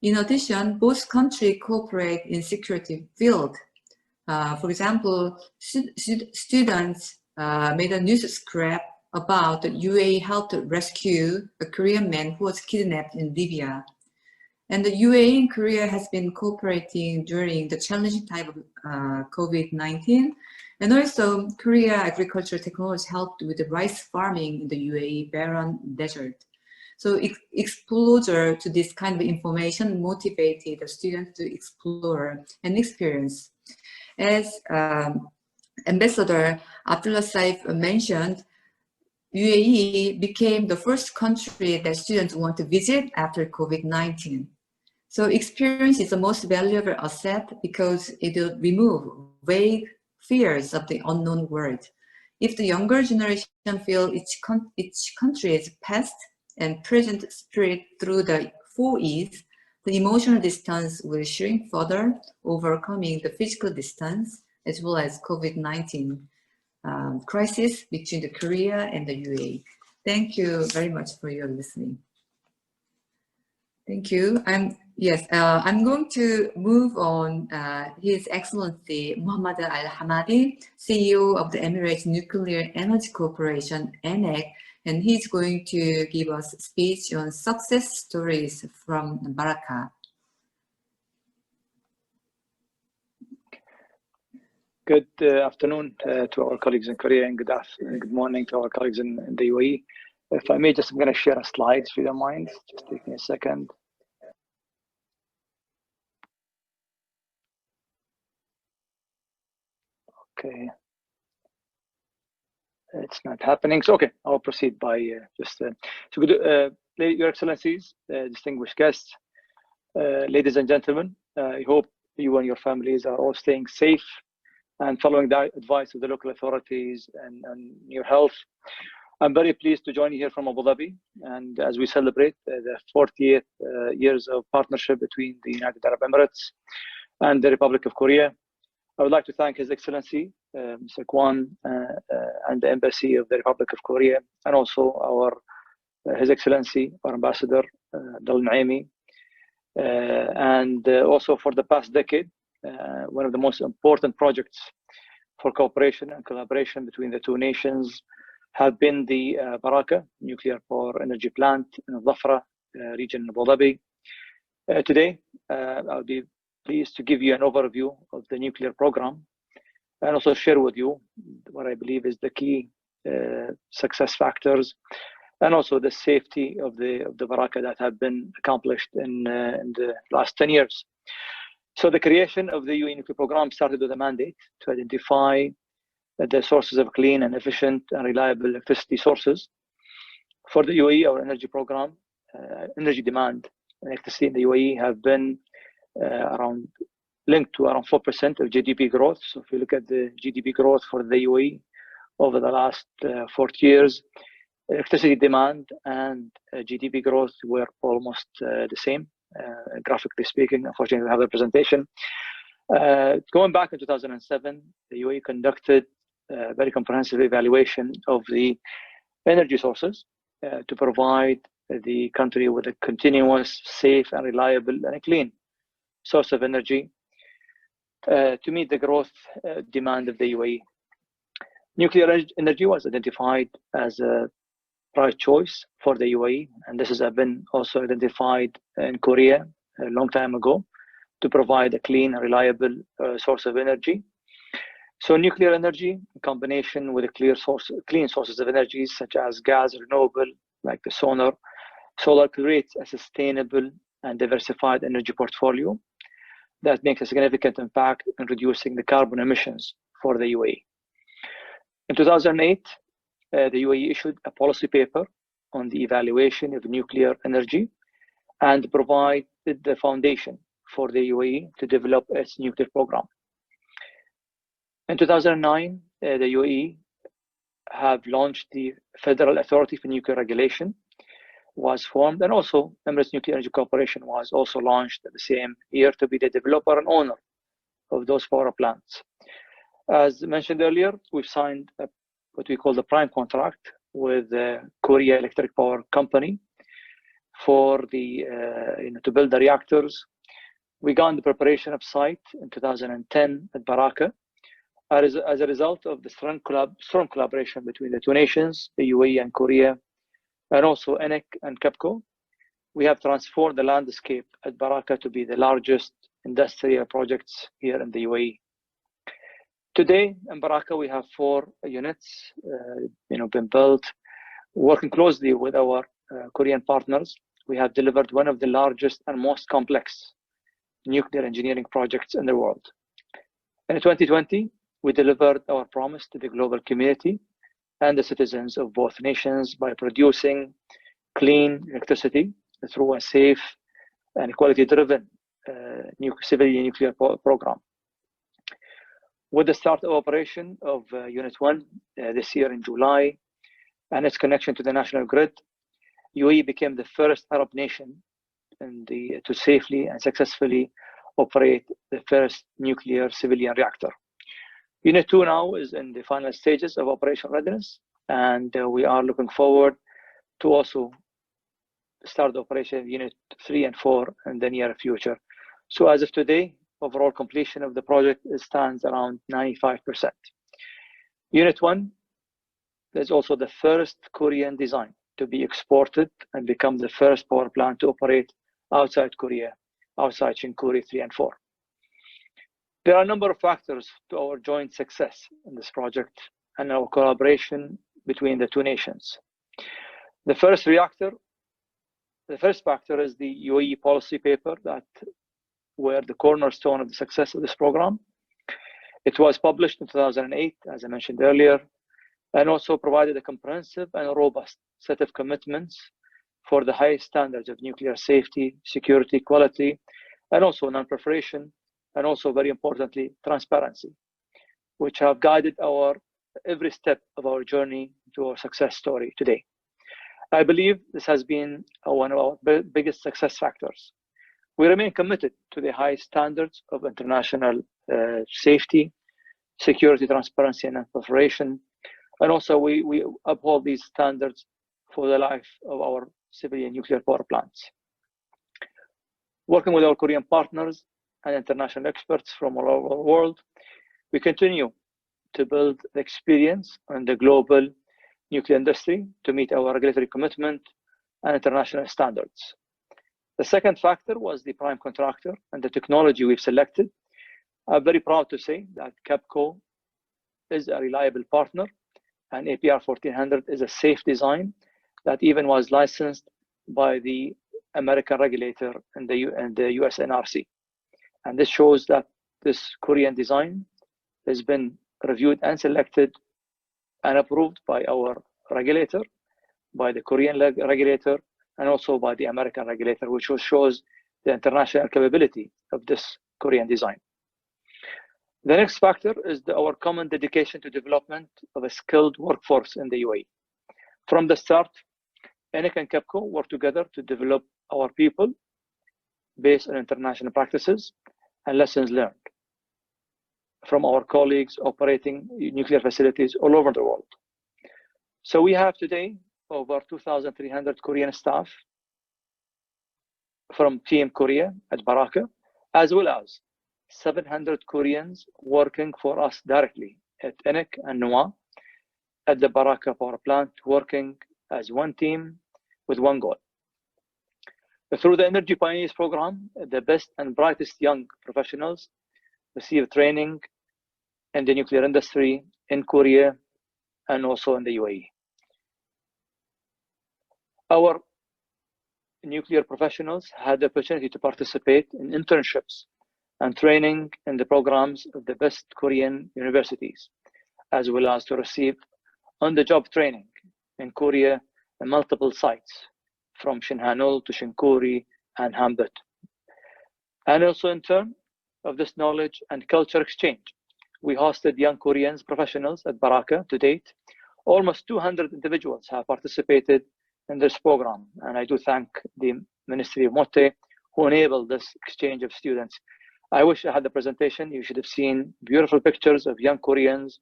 In addition, both countries cooperate in security field. For example, students made a news scrap about the UAE helped rescue a Korean man who was kidnapped in Libya. And the UAE and Korea has been cooperating during the challenging time of COVID-19. And also, Korea agricultural technology helped with the rice farming in the UAE barren desert. So exposure to this kind of information motivated the students to explore and experience. As Ambassador Abdulla Saif mentioned, UAE became the first country that students want to visit after COVID-19. So experience is the most valuable asset because it will remove vague fears of the unknown world. If the younger generation feel each country's past and present spirit through the 4 E's, the emotional distance will shrink further, overcoming the physical distance as well as COVID-19 crisis between the Korea and the UAE. Thank you very much for your listening. Thank you. I'm going to move on. His Excellency Mohammed Al-Hamadi, CEO of the Emirates Nuclear Energy Corporation, ENEC, and he's going to give us a speech on success stories from Barakah. Good afternoon to our colleagues in Korea, and good morning to our colleagues in the UAE. If I may, I'm going to share a slide, if you don't mind. Just take me a second. Okay. It's not happening. So, okay, I'll proceed by Your Excellencies, distinguished guests, ladies and gentlemen, I hope you and your families are all staying safe and following the advice of the local authorities and your health. I'm very pleased to join you here from Abu Dhabi, and as we celebrate the 48th years of partnership between the United Arab Emirates and the Republic of Korea, I would like to thank His Excellency, Mr. Kwon, and the Embassy of the Republic of Korea, and also His Excellency, our Ambassador, Abdulla Nuaimi, and also for the past decade, one of the most important projects for cooperation and collaboration between the two nations have been the Barakah nuclear power energy plant in the Dhafra region of Abu Dhabi. Today, I'll be pleased to give you an overview of the nuclear program and also share with you what I believe is the key success factors and also the safety of the Barakah that have been accomplished in the last 10 years. So the creation of the UAE nuclear program started with a mandate to identify the sources of clean and efficient and reliable electricity sources. For the UAE, our energy program, energy demand and electricity in the UAE have been linked to around 4% of GDP growth. So if you look at the GDP growth for the UAE over the last 40 years, electricity demand and GDP growth were almost the same, graphically speaking. Unfortunately, we have a presentation. Going back in 2007, the UAE conducted a very comprehensive evaluation of the energy sources to provide the country with a continuous, safe, and reliable and a clean source of energy to meet the growth demand of the UAE. Nuclear energy was identified as a right choice for the UAE, and this has been also identified in Korea a long time ago to provide a clean and reliable source of energy. So nuclear energy in combination with clean sources of energy such as gas, renewable, like the solar creates a sustainable and diversified energy portfolio that makes a significant impact in reducing the carbon emissions for the UAE. In 2008, the UAE issued a policy paper on the evaluation of nuclear energy and provided the foundation for the UAE to develop its nuclear program. In 2009, the UAE have launched the Federal Authority for Nuclear Regulation was formed, and also Emirates Nuclear Energy Corporation was also launched the same year to be the developer and owner of those power plants. As mentioned earlier, we've signed what we call the prime contract with the Korea Electric Power Company for the to build the reactors. We got the preparation of site in 2010 at Barakah. As a result of the strong collaboration between the two nations, the UAE and Korea, and also ENEC and KEPCO, we have transformed the landscape at Barakah to be the largest industrial projects here in the UAE. Today in Barakah, we have 4 units, been built. Working closely with our Korean partners, we have delivered one of the largest and most complex nuclear engineering projects in the world. In 2020, we delivered our promise to the global community and the citizens of both nations by producing clean electricity through a safe and quality-driven civilian nuclear program. With the start of operation of Unit 1 this year in July, and its connection to the national grid, UAE became the first Arab nation to safely and successfully operate the first nuclear civilian reactor. Unit 2 now is in the final stages of operational readiness, and we are looking forward to also start the operation of Unit 3 and 4 in the near future. So as of today, overall completion of the project stands around 95%. Unit 1 is also the first Korean design to be exported and become the first power plant to operate outside Korea, outside Shinkuri 3 and 4. There are a number of factors to our joint success in this project and our collaboration between the two nations. The first factor is the UAE policy paper that were the cornerstone of the success of this program. It was published in 2008, as I mentioned earlier, and also provided a comprehensive and robust set of commitments for the highest standards of nuclear safety, security, quality, and also non-proliferation, and also very importantly, transparency, which have guided every step of our journey to our success story today. I believe this has been one of our biggest success factors. We remain committed to the high standards of international safety, security, transparency, and non-proliferation. And also we uphold these standards for the life of our civilian nuclear power plants. Working with our Korean partners and international experts from all over the world, we continue to build the experience in the global nuclear industry to meet our regulatory commitment and international standards. The second factor was the prime contractor and the technology we've selected. I'm very proud to say that KEPCO is a reliable partner, and APR 1400 is a safe design that even was licensed by the American regulator and the US NRC. And this shows that this Korean design has been reviewed and selected and approved by our regulator, by the Korean regulator, and also by the American regulator, which shows the international capability of this Korean design. The next factor is our common dedication to development of a skilled workforce in the UAE. From the start, ENIC and KEPCO work together to develop our people based on international practices and lessons learned from our colleagues operating nuclear facilities all over the world. So we have today over 2,300 Korean staff from Team Korea at Baraka, as well as 700 Koreans working for us directly at ENIC and NUA at the Baraka power plant, working as one team with one goal. Through the Energy Pioneers program, the best and brightest young professionals receive training in the nuclear industry in Korea and also in the UAE. Our nuclear professionals had the opportunity to participate in internships and training in the programs of the best Korean universities, as well as to receive on-the-job training in Korea in multiple sites, from Shinhanul to Shinkuri and Hambut. And also in terms of this knowledge and culture exchange, we hosted young Koreans professionals at Baraka to date. Almost 200 individuals have participated in this program, and I do thank the Ministry of MOTE who enabled this exchange of students. I wish I had the presentation. You should have seen beautiful pictures of young Koreans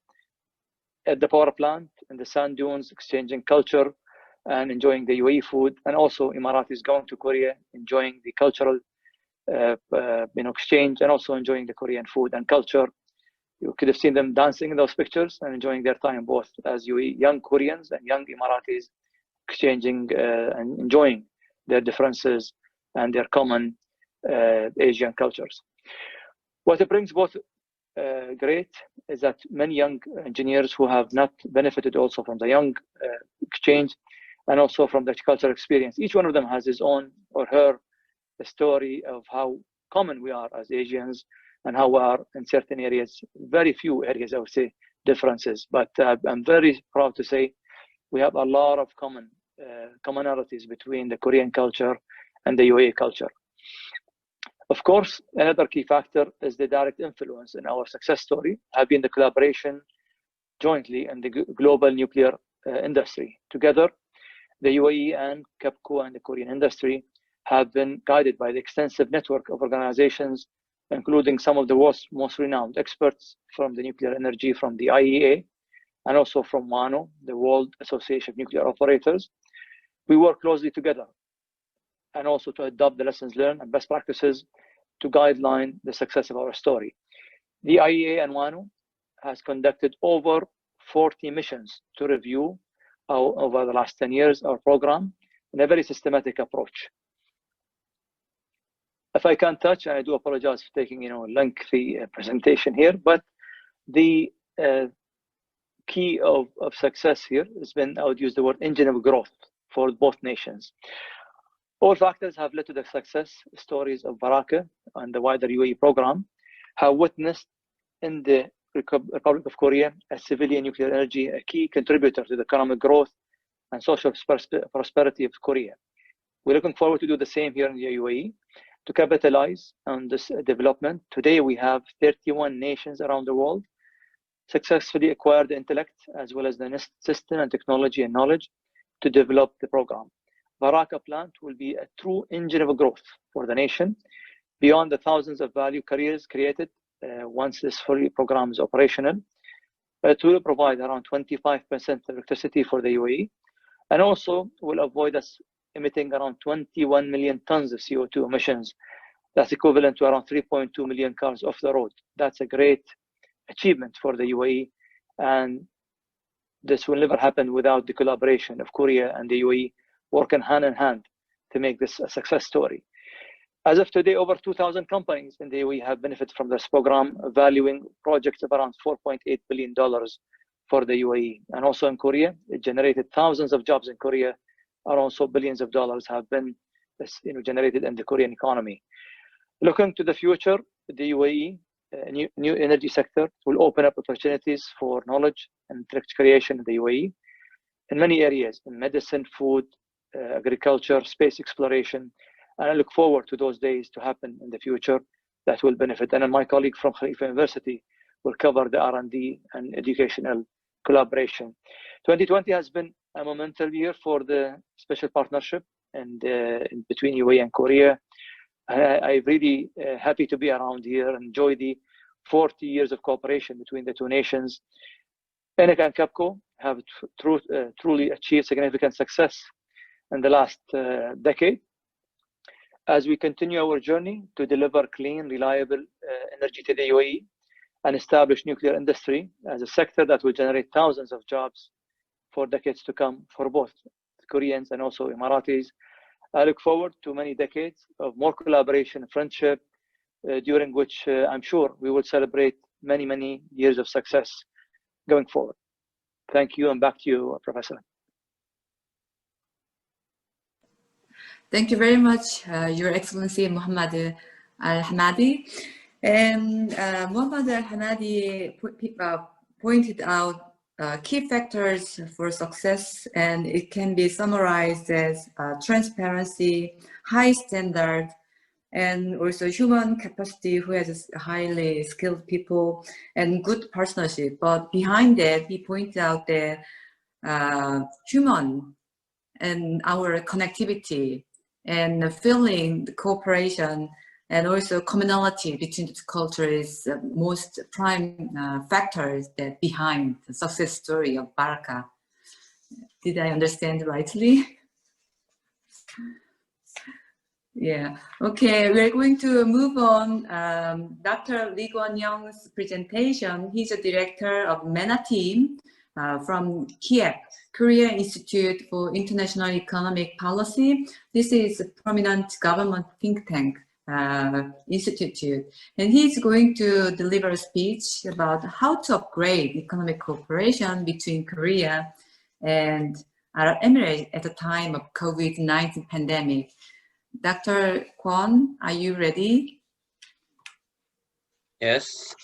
at the power plant in the sand dunes, exchanging culture and enjoying the UAE food, and also Emiratis going to Korea, enjoying the cultural exchange, and also enjoying the Korean food and culture. You could have seen them dancing in those pictures and enjoying their time both as young Koreans and young Emiratis, exchanging and enjoying their differences and their common Asian cultures. What it brings both great is that many young engineers who have not benefited also from the young exchange and also from the cultural experience, each one of them has his own or her story of how common we are as Asians and how we are in certain areas, very few areas I would say differences, but I'm very proud to say we have a lot of commonalities between the Korean culture and the UAE culture. Of course, another key factor is the direct influence in our success story have been the collaboration jointly in the global nuclear industry. Together, the UAE and KEPCO and the Korean industry have been guided by the extensive network of organizations, including some of the world's most renowned experts from the nuclear energy, from the IEA, and also from WANO, the World Association of Nuclear Operators. We work closely together and also to adopt the lessons learned and best practices to guideline the success of our story. The IEA and WANO has conducted over 40 missions to review over the last 10 years our program in a very systematic approach. If I can touch, and I do apologize for taking a lengthy presentation here, but the key of success here has been, I would use the word engine of growth for both nations. All factors have led to the success stories of Baraka and the wider UAE program have witnessed in the Republic of Korea as civilian nuclear energy a key contributor to the economic growth and social prosperity of Korea. We're looking forward to do the same here in the UAE to capitalize on this development. Today we have 31 nations around the world successfully acquired the intellect as well as the system and technology and knowledge to develop the program. Baraka plant will be a true engine of growth for the nation beyond the thousands of value careers created once this fully program is operational. It will provide around 25% of electricity for the UAE and also will avoid us emitting around 21 million tons of CO2 emissions. That's equivalent to around 3.2 million cars off the road. That's a great achievement for the UAE, and this will never happen without the collaboration of Korea and the UAE working hand in hand to make this a success story. As of today, over 2,000 companies in the UAE have benefited from this program, valuing projects of around $4.8 billion for the UAE. And also in Korea, it generated thousands of jobs in Korea, and also billions of dollars have been generated in the Korean economy. Looking to the future, the UAE new energy sector will open up opportunities for knowledge and direct creation in the UAE in many areas, in medicine, food, agriculture, space exploration. And I look forward to those days to happen in the future that will benefit. And my colleague from Khalifa University will cover the R&D and educational collaboration. 2020 has been a monumental year for the special partnership and in between UAE and Korea. I'm really happy to be around here and enjoy the 40 years of cooperation between the two nations. ENIC and KEPCO have truly achieved significant success in the last decade as we continue our journey to deliver clean, reliable energy to the UAE and establish nuclear industry as a sector that will generate thousands of jobs for decades to come for both Koreans and also Emiratis. I look forward to many decades of more collaboration and friendship, during which I'm sure we will celebrate many, many years of success going forward. Thank you, and back to you, Professor. Thank you very much, Your Excellency Muhammad Al-Hamadi. And Muhammad Al-Hamadi pointed out key factors for success, and it can be summarized as transparency, high standard, and also human capacity, who has highly skilled people and good partnership. But behind that, he pointed out that human and our connectivity and feeling the cooperation and also commonality between the cultures is most prime factors that behind the success story of Baraka. Did I understand rightly? Yeah, okay, we're going to move on. Dr. Lee Kwon-young's presentation. He's a director of MENA team from KIEP, Korea Institute for International Economic Policy. This is a prominent government think tank institute, and he's going to deliver a speech about how to upgrade economic cooperation between Korea and Arab Emirates at the time of COVID-19 pandemic. Dr. Kwon, are you ready? Yes.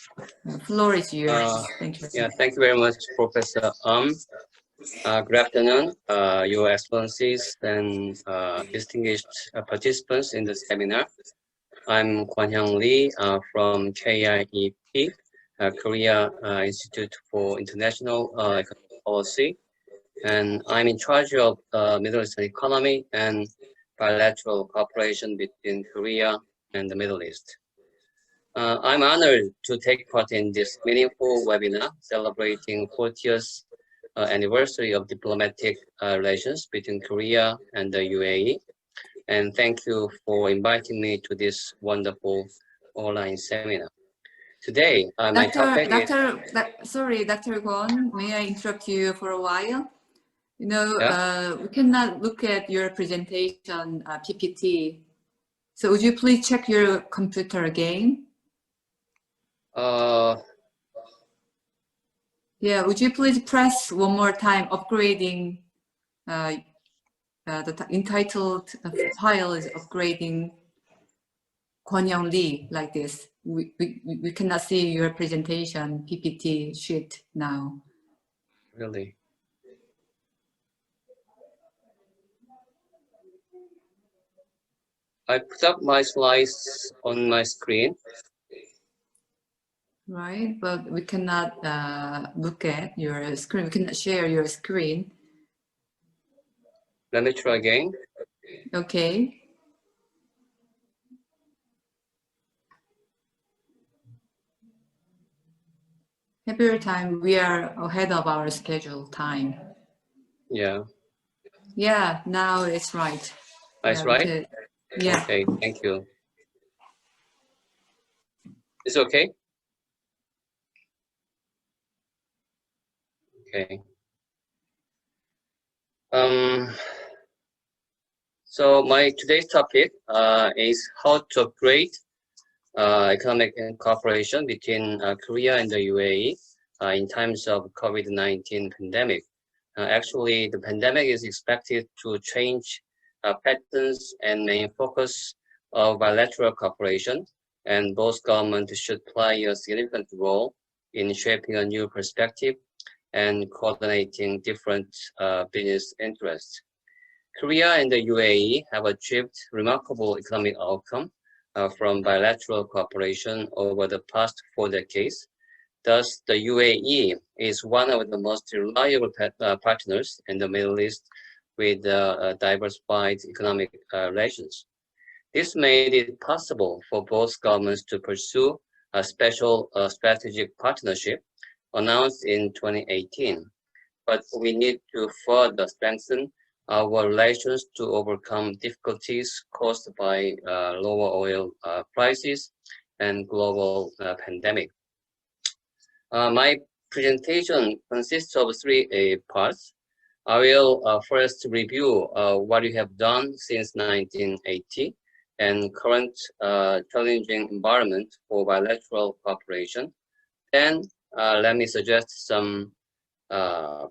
The floor is yours. Thank you. Yeah, thank you very much, Professor. Good afternoon, Your Excellencies and distinguished participants in the seminar. I'm Kwon Lee from KIEP, Korea Institute for International Economic Policy, and I'm in charge of Middle Eastern economy and bilateral cooperation between Korea and the Middle East. I'm honored to take part in this meaningful webinar celebrating 40th anniversary of diplomatic relations between Korea and the UAE. And thank you for inviting me to this wonderful online seminar. Today, my topic is... Sorry, Dr. Kwon, may I interrupt you for a while? You know, Yeah? we cannot look at your presentation PPT. So would you please check your computer again? Yeah, would you please press one more time, upgrading, the entitled file is upgrading Kwon Lee, like this. We cannot see your presentation PPT sheet now. Really? I put up my slides on my screen. Right, but we cannot look at your screen. We cannot share your screen. Let me try again. Okay. Have your time. We are ahead of our scheduled time. Yeah. Yeah, now it's right. That's yeah, right? Yeah. Okay, thank you. It's okay? Okay. So my today's topic is how to upgrade economic cooperation between Korea and the UAE in times of COVID-19 pandemic. Actually, the pandemic is expected to change patterns and main focus of bilateral cooperation, and both governments should play a significant role in shaping a new perspective and coordinating different business interests. Korea and the UAE have achieved remarkable economic outcome from bilateral cooperation over the past 4 decades. Thus, the UAE is one of the most reliable partners in the Middle East with diversified economic relations. This made it possible for both governments to pursue a special strategic partnership announced in 2018. But we need to further strengthen our relations to overcome difficulties caused by lower oil prices and global pandemic. My presentation consists of 3 parts. I will first review what we have done since 1980 and current challenging environment for bilateral cooperation. Then let me suggest some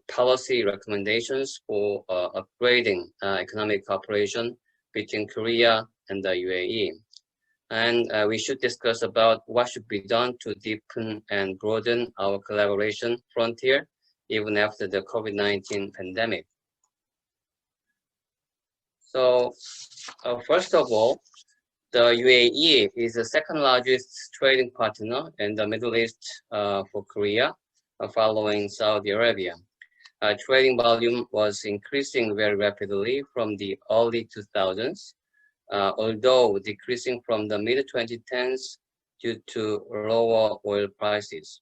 policy recommendations for upgrading economic cooperation between Korea and the UAE. And we should discuss about what should be done to deepen and broaden our collaboration frontier even after the COVID-19 pandemic. So first of all, the UAE is the second largest trading partner in the Middle East for Korea, following Saudi Arabia. Trading volume was increasing very rapidly from the early 2000s, although decreasing from the mid-2010s due to lower oil prices.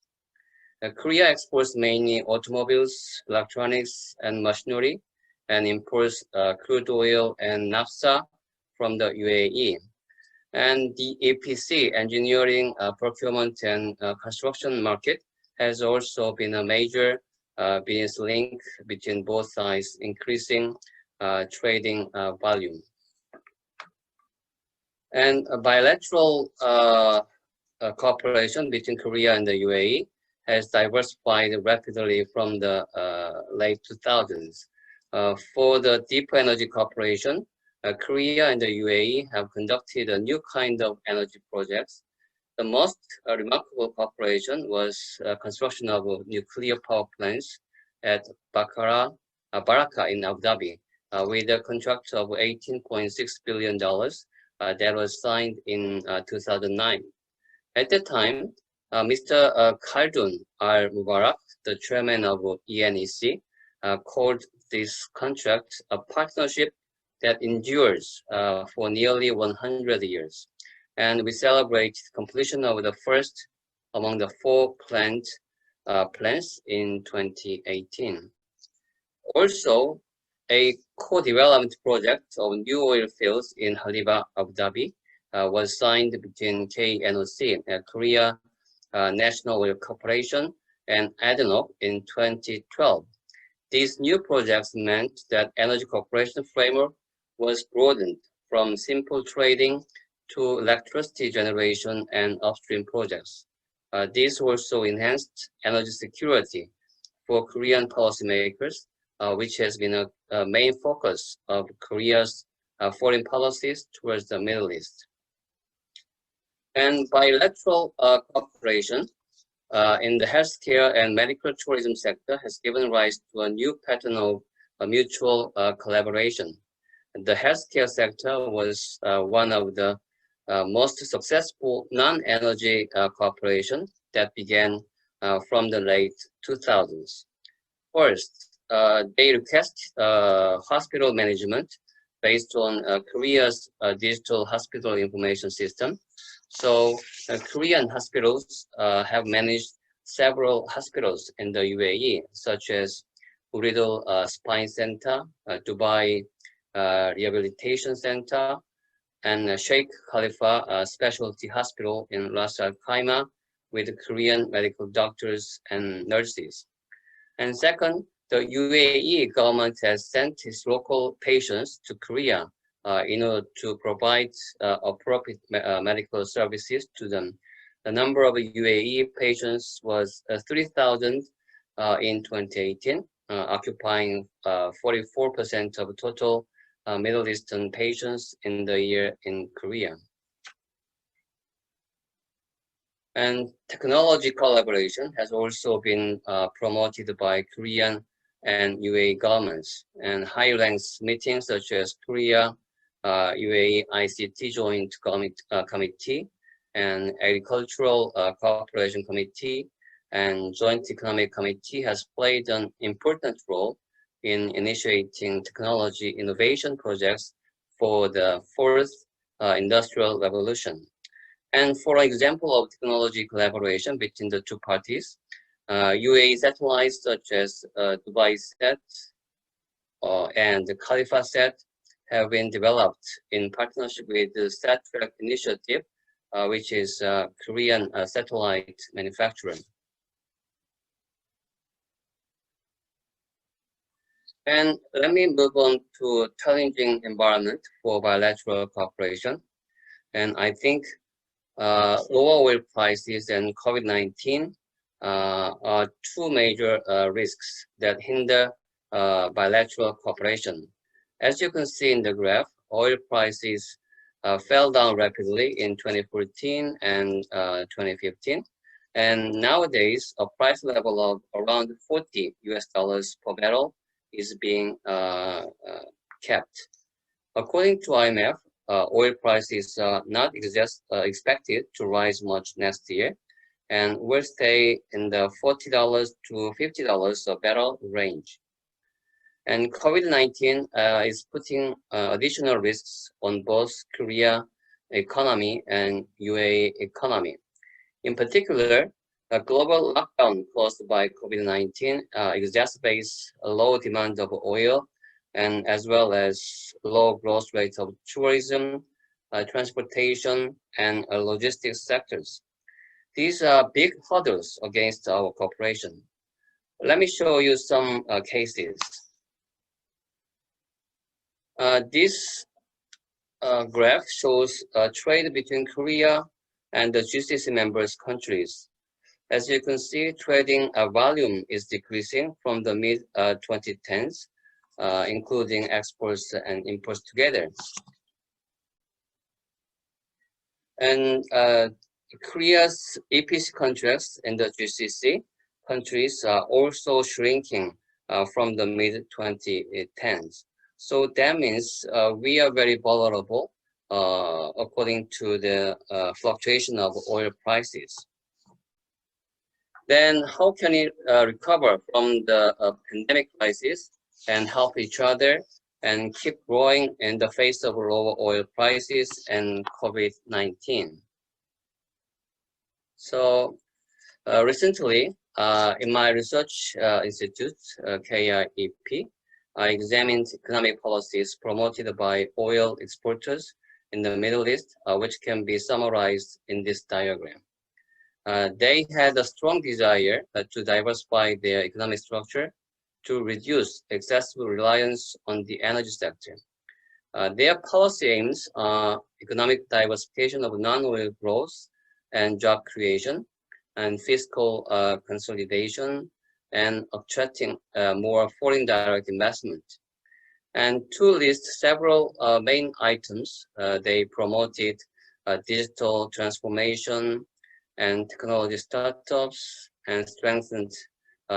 Korea exports mainly automobiles, electronics, and machinery, and imports crude oil and naphtha from the UAE. And the EPC, engineering, procurement, and construction market has also been a major business link between both sides, increasing trading volume. And a bilateral cooperation between Korea and the UAE has diversified rapidly from the late 2000s. For the deep energy cooperation, Korea and the UAE have conducted a new kind of energy projects. The most remarkable cooperation was construction of nuclear power plants at Baraka in Abu Dhabi, with a contract of $18.6 billion that was signed in 2009. At that time, Mr. Khaldun Al-Mubarak, the chairman of ENEC, called this contract a partnership that endures for nearly 100 years. And we celebrate completion of the first among the 4 planned plans in 2018. Also, a co-development project of new oil fields in Halifa, Abu Dhabi was signed between KNOC, Korea National Oil Corporation, and ADNOC in 2012. These new projects meant that energy cooperation framework was broadened from simple trading to electricity generation and upstream projects. This also enhanced energy security for Korean policymakers, which has been a main focus of Korea's foreign policies towards the Middle East. And bilateral cooperation in the healthcare and medical tourism sector has given rise to a new pattern of mutual collaboration. The healthcare sector was one of the most successful non-energy cooperation that began from the late 2000s. First, they request hospital management based on Korea's digital hospital information system. So Korean hospitals have managed several hospitals in the UAE, such as Urido Spine Center, Dubai Rehabilitation Center, and Sheikh Khalifa Specialty Hospital in Ras Al Khaimah with Korean medical doctors and nurses. And second, the UAE government has sent its local patients to Korea in order to provide appropriate medical services to them. The number of UAE patients was 3,000 in 2018, occupying 44% of total Middle Eastern patients in the year in Korea. And technology collaboration has also been promoted by Korean and UAE governments, and high-ranks meetings such as Korea UAE ICT Joint Committee and Agricultural Cooperation Committee and Joint Economic Committee has played an important role in initiating technology innovation projects for the fourth industrial revolution. And for example of technology collaboration between the two parties, UAE satellites such as Dubai Sat and the Khalifa Sat have been developed in partnership with the SatTrack initiative, which is a Korean satellite manufacturer. And let me move on to challenging environment for bilateral cooperation. And I think lower oil prices and COVID-19 are two major risks that hinder bilateral cooperation. As you can see in the graph, oil prices fell down rapidly in 2014 and 2015. And nowadays, a price level of around $40 per barrel is being kept. According to IMF, oil prices are not expected to rise much next year and will stay in the $40 to $50 a barrel range. And COVID-19 is putting additional risks on both Korea economy and UAE economy. In particular, a global lockdown caused by COVID-19 exacerbates a low demand of oil and as well as low growth rates of tourism, transportation, and logistics sectors. These are big hurdles against our cooperation. Let me show you some cases. This graph shows trade between Korea and the GCC members countries. As you can see, trading volume is decreasing from the mid-2010s, including exports and imports together. And Korea's EPC contracts in the GCC countries are also shrinking from the mid-2010s. So that means we are very vulnerable according to the fluctuation of oil prices. Then how can we recover from the pandemic crisis and help each other and keep growing in the face of lower oil prices and COVID-19? So recently, in my research institute, KIEP, I examined economic policies promoted by oil exporters in the Middle East, which can be summarized in this diagram. They had a strong desire to diversify their economic structure to reduce excessive reliance on the energy sector. Their policy aims are economic diversification of non-oil growth and job creation, and fiscal consolidation, and attracting more foreign direct investment. And to list several main items, they promoted digital transformation and technology startups, and strengthened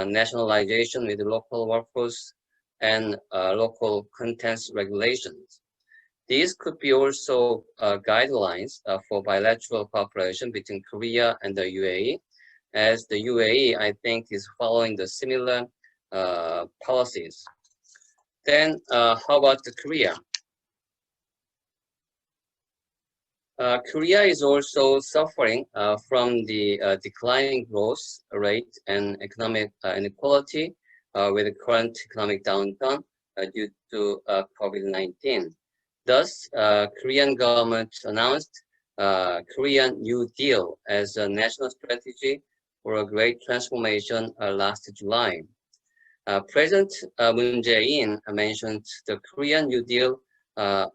nationalization with local workforce and local contents regulations. These could be also guidelines for bilateral cooperation between Korea and the UAE, as the UAE, I think, is following the similar policies. Then how about Korea? Korea is also suffering from the declining growth rate and economic inequality with the current economic downturn due to COVID-19. Thus, Korean government announced Korean New Deal as a national strategy for a great transformation last July. President Moon Jae-in mentioned the Korean New Deal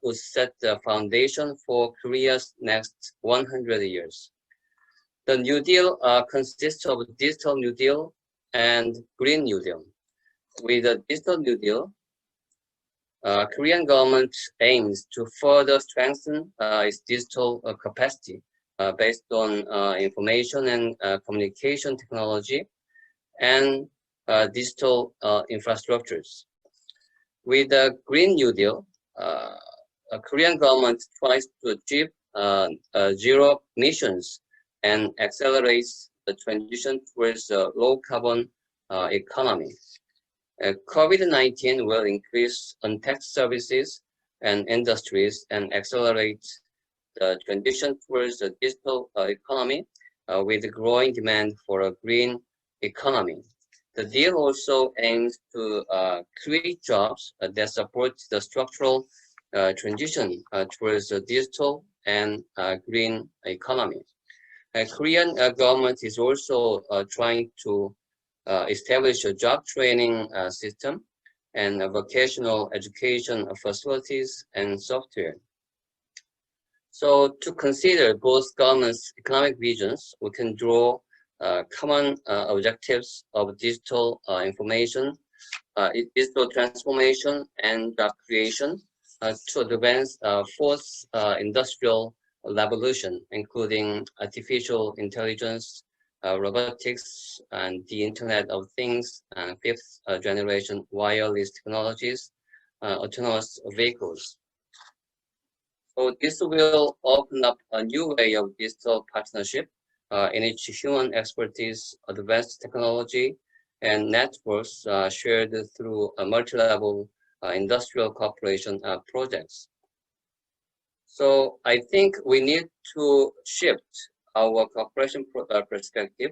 would set the foundation for Korea's next 100 years. The New Deal consists of Digital New Deal and Green New Deal. With the Digital New Deal, Korean government aims to further strengthen its digital capacity based on information and communication technology and digital infrastructures. With the Green New Deal, Korean government tries to achieve zero emissions and accelerates the transition towards a low carbon economy. COVID-19 will increase untaxed services and industries and accelerate the transition towards a digital economy with growing demand for a green economy. The deal also aims to create jobs that support the structural transition towards a digital and green economy. Korean government is also trying to establish a job training system and vocational education facilities and software. So to consider both governments' economic visions, we can draw common objectives of digital information, digital transformation, and job creation to advance fourth industrial revolution, including artificial intelligence, robotics, and the Internet of Things, and fifth generation wireless technologies, autonomous vehicles. So this will open up a new way of digital partnership in which human expertise, advanced technology, and networks shared through a multi-level industrial cooperation projects. So I think we need to shift our cooperation perspective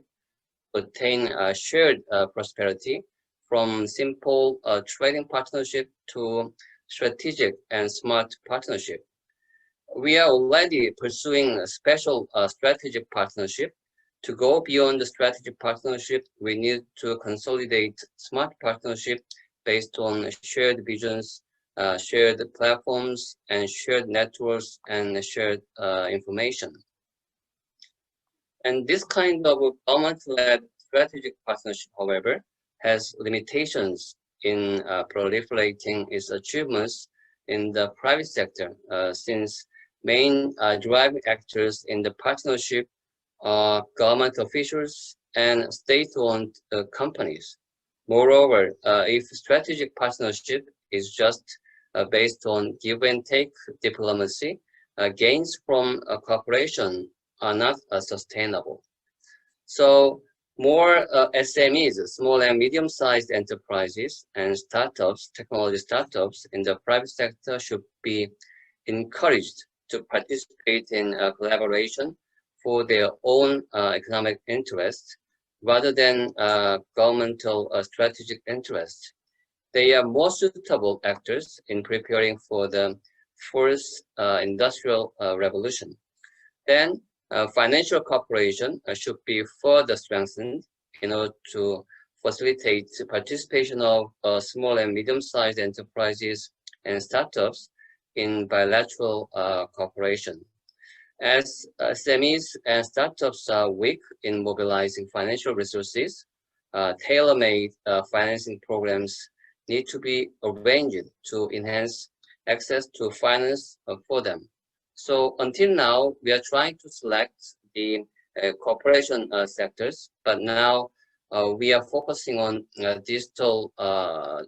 to attain shared prosperity from simple trading partnership to strategic and smart partnership. We are already pursuing a special strategic partnership. To go beyond the strategic partnership, we need to consolidate smart partnership based on shared visions, shared platforms, and shared networks, and shared information. And this kind of government-led strategic partnership, however, has limitations in proliferating its achievements in the private sector, since main driving actors in the partnership are government officials and state-owned companies. Moreover, if strategic partnership is just based on give and take diplomacy, gains from cooperation are not sustainable. So more SMEs, small and medium-sized enterprises and startups, technology startups in the private sector should be encouraged to participate in collaboration for their own economic interests rather than governmental strategic interests. They are more suitable actors in preparing for the fourth industrial revolution. Then financial cooperation should be further strengthened in order to facilitate participation of small and medium-sized enterprises and startups in bilateral cooperation. As SMEs and startups are weak in mobilizing financial resources, tailor-made financing programs need to be arranged to enhance access to finance for them. So until now, we are trying to select the cooperation sectors, but now we are focusing on digital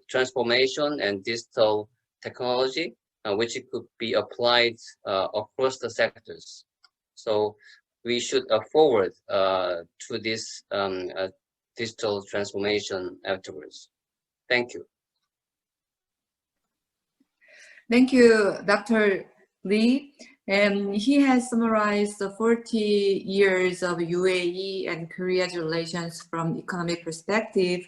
transformation and digital technology, which could be applied across the sectors. So we should forward to this digital transformation afterwards. Thank you. Thank you, Dr. Lee. And he has summarized the 40 years of UAE and Korea's relations from economic perspective.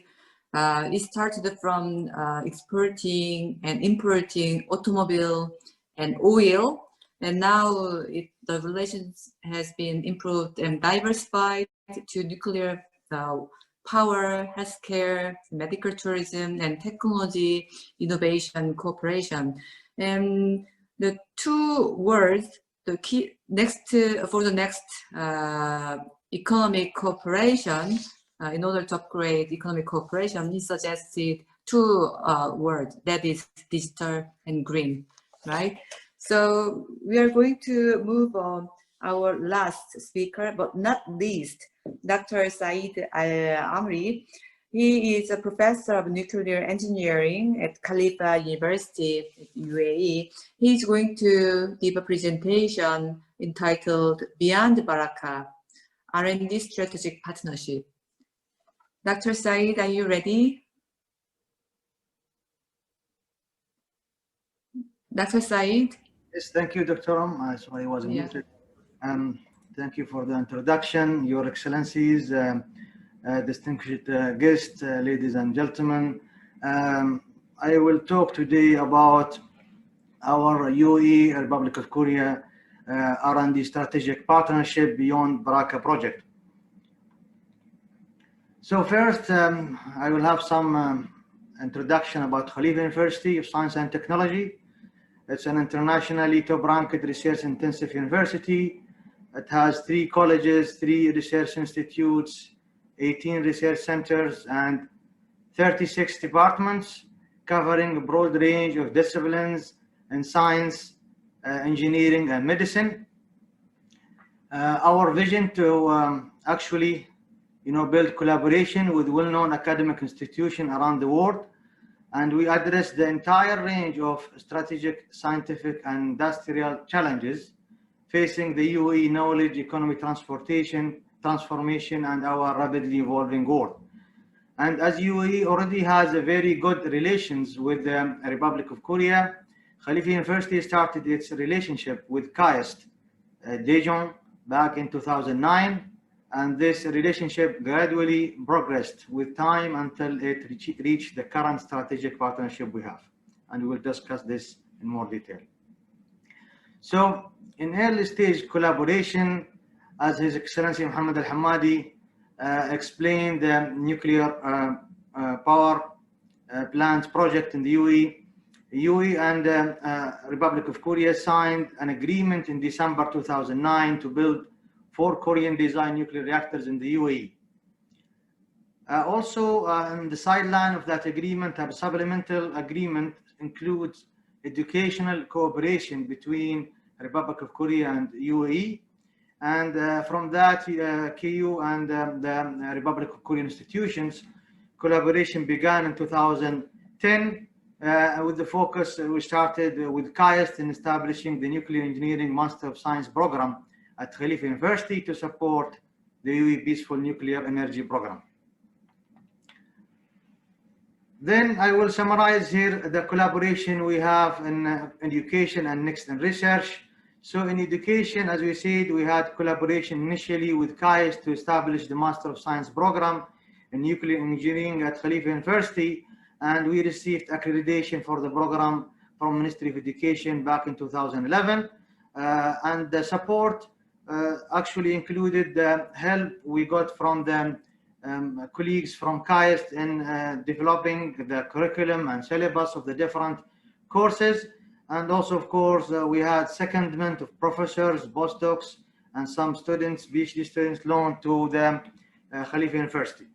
It started from exporting and importing automobile and oil, and now the relations has been improved and diversified to nuclear power, healthcare, medical tourism, and technology innovation cooperation. And the two words, the key for the next economic cooperation, in order to upgrade economic cooperation, he suggested two words, that is digital and green, right? So we are going to move on our last speaker, but not least, Dr. Saif Al Nuaimi. He is a professor of nuclear engineering at Khalifa University at UAE. He's going to give a presentation entitled Beyond Barakah, R&D Strategic Partnership. Dr. Said, are you ready? Dr. Said? Yes, thank you, Dr. Sorry, I was muted. Thank you for the introduction, Your Excellencies, distinguished guests, ladies and gentlemen. I will talk today about our UAE, Republic of Korea, R&D Strategic Partnership Beyond Barakah project. So first, I will have some introduction about Khalifa University of Science and Technology. It's an internationally top-ranked research-intensive university. It has 3 colleges, 3 research institutes, 18 research centers, and 36 departments, covering a broad range of disciplines in science, engineering, and medicine. Our vision to actually, build collaboration with well-known academic institutions around the world, and we address the entire range of strategic, scientific, and industrial challenges facing the UAE knowledge economy transformation, and our rapidly evolving world. And as UAE already has a very good relations with the Republic of Korea, Khalifa University started its relationship with KAIST, Daejeon, back in 2009, and this relationship gradually progressed with time until it reached the current strategic partnership we have. And we will discuss this in more detail. So in early stage collaboration, as His Excellency Mohammed Al-Hamadi explained, the nuclear power plant project in the UAE and Republic of Korea signed an agreement in December 2009 to build 4 Korean design nuclear reactors in the UAE. Also, on the sideline of that agreement, a supplemental agreement includes educational cooperation between Republic of Korea and UAE. And from that, KU and the Republic of Korea institutions, collaboration began in 2010 with the focus, we started with KAIST in establishing the Nuclear Engineering Master of Science program at Khalifa University to support the UAE Peaceful Nuclear Energy Program. Then I will summarize here the collaboration we have in education and next in research. So in education, as we said, we had collaboration initially with KAIST to establish the Master of Science program in nuclear engineering at Khalifa University, and we received accreditation for the program from Ministry of Education back in 2011. And the support actually included the help we got from the colleagues from KAIST in developing the curriculum and syllabus of the different courses. And also, of course, we had secondment of professors, postdocs, and some students, PhD students, loaned to the Khalifa University.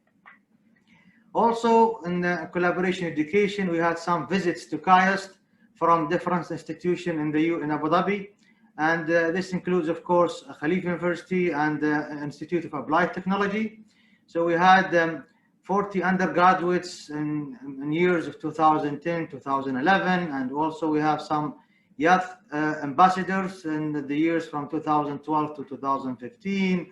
Also, in the collaboration education, we had some visits to KAIST from different institutions in Abu Dhabi. And this includes, of course, Khalifa University and the Institute of Applied Technology. So we had 40 undergraduates in years of 2010, 2011, and also we have some youth ambassadors in the years from 2012 to 2015,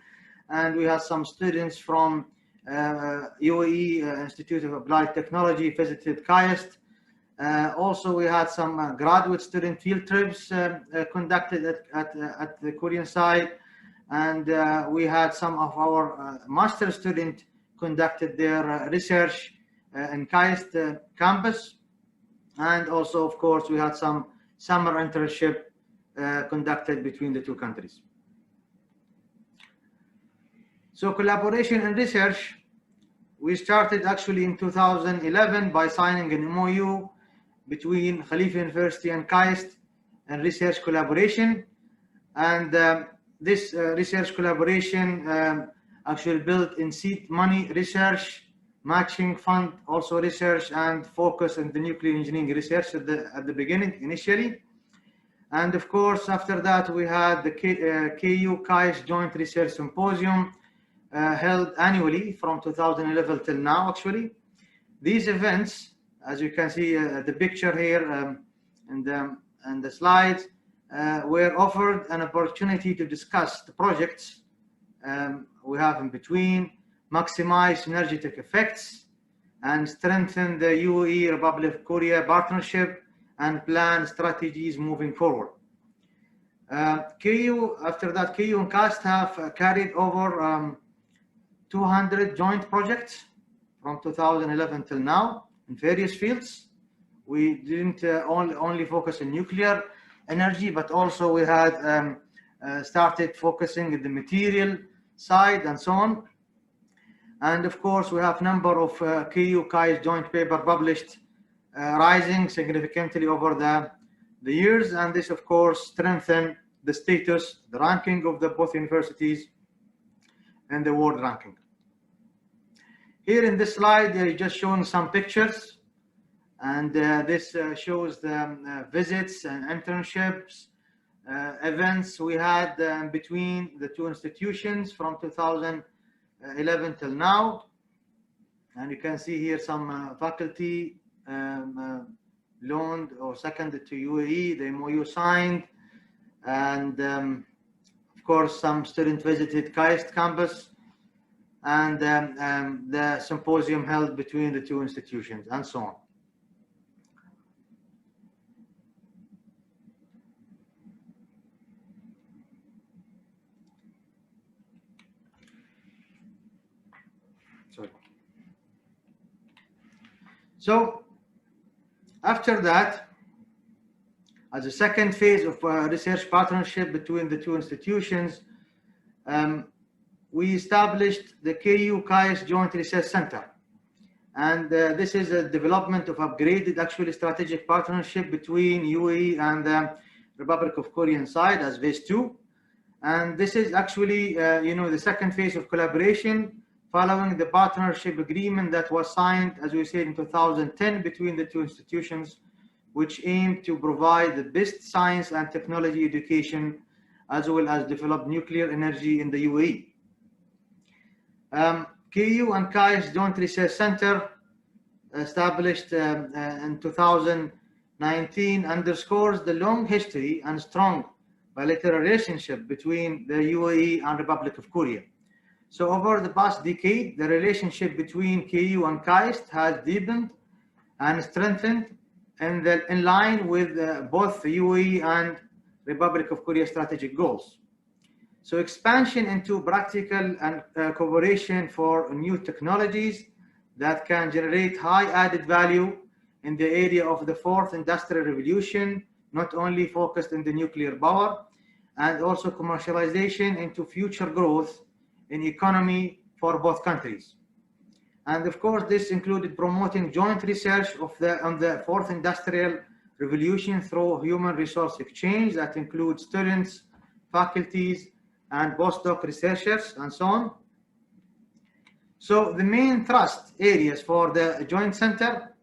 and we have some students from UAE Institute of Applied Technology visited KAIST. Also, we had some graduate student field trips conducted at the Korean side, and we had some of our master students conducted their research in KAIST campus. And also, of course, we had some summer internship conducted between the two countries. So collaboration and research, we started actually in 2011 by signing an MOU between Khalifa University and KAIST and research collaboration. And this research collaboration actually built in seed money research, matching fund also research, and focus on the nuclear engineering research at the beginning initially. And of course, after that, we had the KU KAIST Joint Research Symposium held annually from 2011 till now, actually. These events, as you can see the picture here and the slides, were offered an opportunity to discuss the projects we have in between, maximize synergetic effects, and strengthen the UAE Republic of Korea partnership and plan strategies moving forward. After that, KU and KAIST have carried over 200 joint projects from 2011 till now in various fields. We didn't only focus on nuclear energy, but also we had started focusing on the material side and so on. And of course, we have a number of KU KAIST joint paper published, rising significantly over the years. And this, of course, strengthened the status, the ranking of the both universities and the world ranking. Here in this slide, they're just showing some pictures. And this shows the visits and internships, events we had between the two institutions from 2011 till now. And you can see here some faculty loaned or seconded to UAE, the MOU signed. And of course, some students visited KAIST campus, and the symposium held between the two institutions, and so on. So after that, as a second phase of research partnership between the two institutions, we established the KU KAIST Joint Research Center. And this is a development of upgraded actually strategic partnership between UAE and the Republic of Korea side as phase 2. And this is actually, the second phase of collaboration following the partnership agreement that was signed, as we said, in 2010 between the two institutions, which aimed to provide the best science and technology education, as well as develop nuclear energy in the UAE. KU and KAIST Joint Research Center established in 2019, underscores the long history and strong bilateral relationship between the UAE and Republic of Korea. So over the past decade, the relationship between KU and KAIST has deepened and strengthened in line with both the UAE and Republic of Korea strategic goals. So expansion into practical and cooperation for new technologies that can generate high added value in the area of the fourth industrial revolution, not only focused in the nuclear power, and also commercialization into future growth in economy for both countries. And of course, this included promoting joint research on the fourth industrial revolution through human resource exchange that includes students, faculties, and postdoc researchers, and so on. So the main thrust areas for the joint center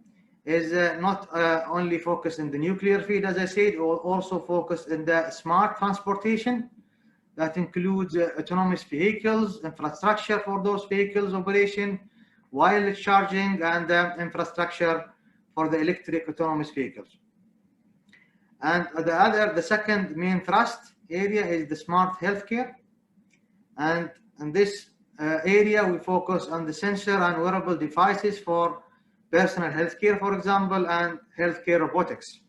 is not only focused in the nuclear field, as I said, or also focused in the smart transportation. That includes autonomous vehicles, infrastructure for those vehicles operation, wireless charging, and infrastructure for the electric autonomous vehicles. And the second main thrust area is the smart healthcare. And in this area, we focus on the sensor and wearable devices for personal healthcare, for example, and healthcare robotics.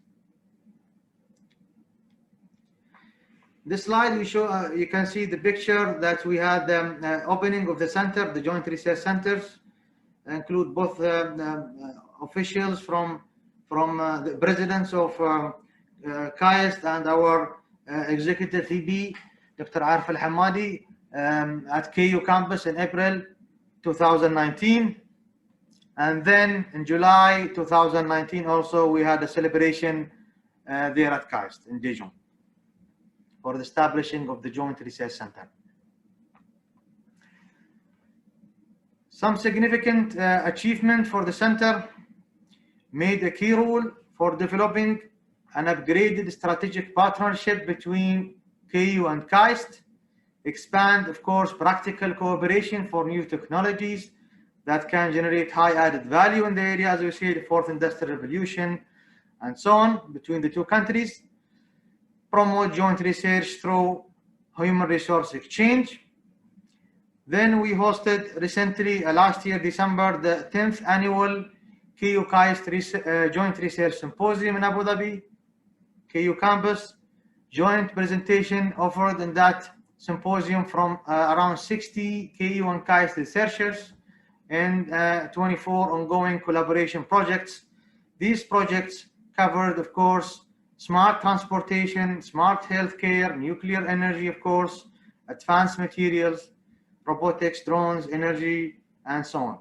This slide we show, you can see the picture that we had the opening of the center, the joint research centers, include both officials from the presidents of KAIST and our executive VP, Dr. Arif Al-Hamadi, at KU campus in April 2019. And then in July 2019 also we had a celebration there at KAIST in Dijon for the establishing of the Joint Research Center. Some significant achievement for the center made a key role for developing an upgraded strategic partnership between KU and KAIST, expand, of course, practical cooperation for new technologies that can generate high added value in the area, as we say, the fourth industrial revolution, and so on, between the two countries, promote joint research through human resource exchange. Then we hosted recently, last year, December, the 10th annual KU KAIST Joint Research Symposium in Abu Dhabi, KU campus. Joint presentation offered in that symposium from around 60 KU and KAIST researchers and 24 ongoing collaboration projects. These projects covered, of course, smart transportation, smart healthcare, nuclear energy, of course, advanced materials, robotics, drones, energy, and so on.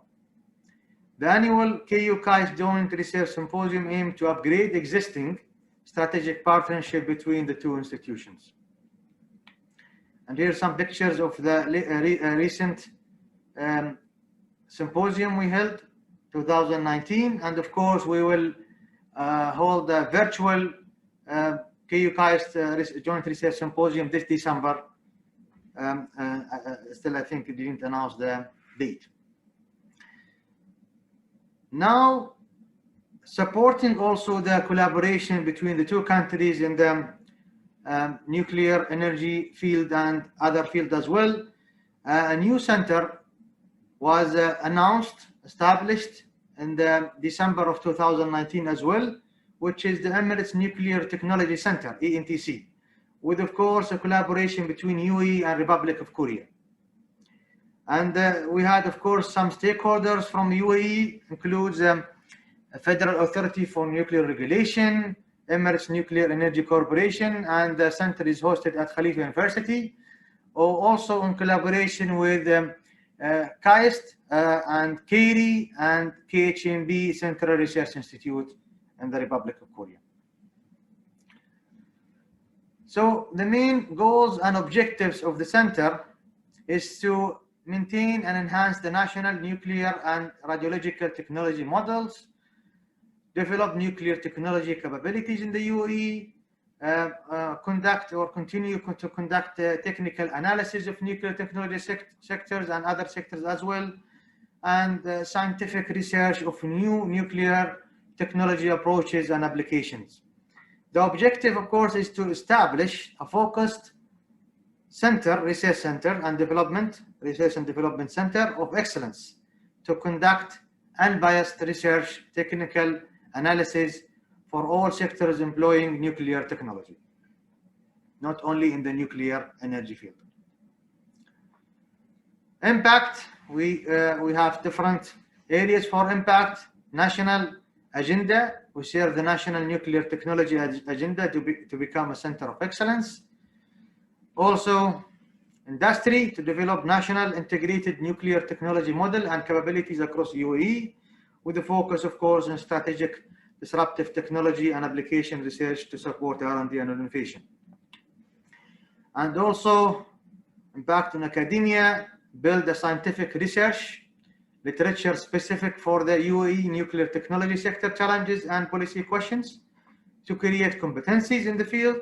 The annual KU KAIST Joint Research Symposium aimed to upgrade existing strategic partnership between the two institutions. And here are some pictures of the recent symposium we held, 2019, and of course we will hold a virtual KU KAIST Joint Research Symposium this December. Still, I think it didn't announce the date. Now, supporting also the collaboration between the two countries in the nuclear energy field and other fields as well, a new center was announced, established in the December of 2019 as well, which is the Emirates Nuclear Technology Center, ENTC, with, of course, a collaboration between UAE and Republic of Korea. And we had, of course, some stakeholders from UAE, includes a Federal Authority for Nuclear Regulation, Emirates Nuclear Energy Corporation, and the center is hosted at Khalifa University, also in collaboration with KAIST and KAIRI and KHMB Central Research Institute in the Republic of Korea. So the main goals and objectives of the center is to maintain and enhance the national nuclear and radiological technology models, develop nuclear technology capabilities in the UAE, conduct or continue to conduct technical analysis of nuclear technology sectors and other sectors as well, and scientific research of new nuclear technology approaches and applications. The objective, of course, is to establish a focused research center and development center of excellence to conduct unbiased research, technical analysis for all sectors employing nuclear technology, not only in the nuclear energy field. Impact, we have different areas for impact. National agenda, we share the national nuclear technology agenda to become a center of excellence. Also, industry, to develop national integrated nuclear technology model and capabilities across UAE, with a focus, of course, on strategic disruptive technology and application research to support R&D and innovation. And also, impact on academia, build a scientific research, literature specific for the UAE nuclear technology sector challenges and policy questions to create competencies in the field,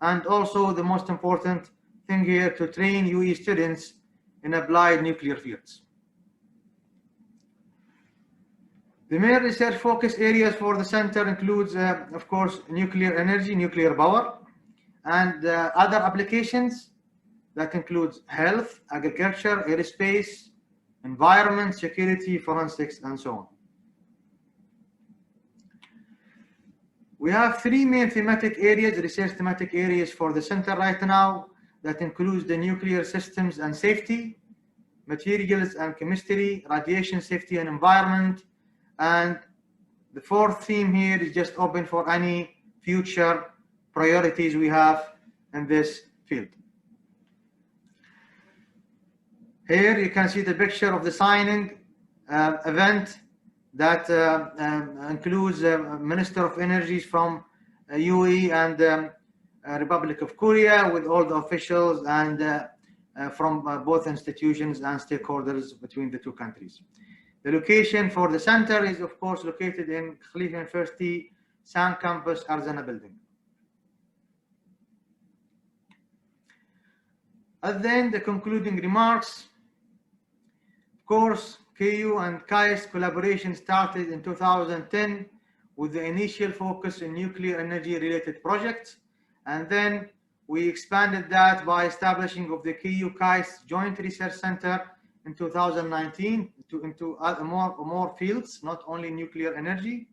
and also the most important thing here, to train UAE students in applied nuclear fields. The main research focus areas for the center includes, of course, nuclear energy, nuclear power, and other applications that includes health, agriculture, aerospace, environment, security, forensics, and so on. We have three main thematic areas, research thematic areas for the center right now, that includes the nuclear systems and safety, materials and chemistry, radiation safety and environment, and the fourth theme here is just open for any future priorities we have in this field. Here you can see the picture of the signing event that includes Minister of Energies from UAE and Republic of Korea, with all the officials and from both institutions and stakeholders between the two countries. The location for the center is, of course, located in Khalifa University, San Campus, Arzana building. And then the concluding remarks. Of course, KU and KAIST collaboration started in 2010 with the initial focus on nuclear energy related projects. And then we expanded that by establishing of the KU KAIST Joint Research Center in 2019 into more fields, not only nuclear energy,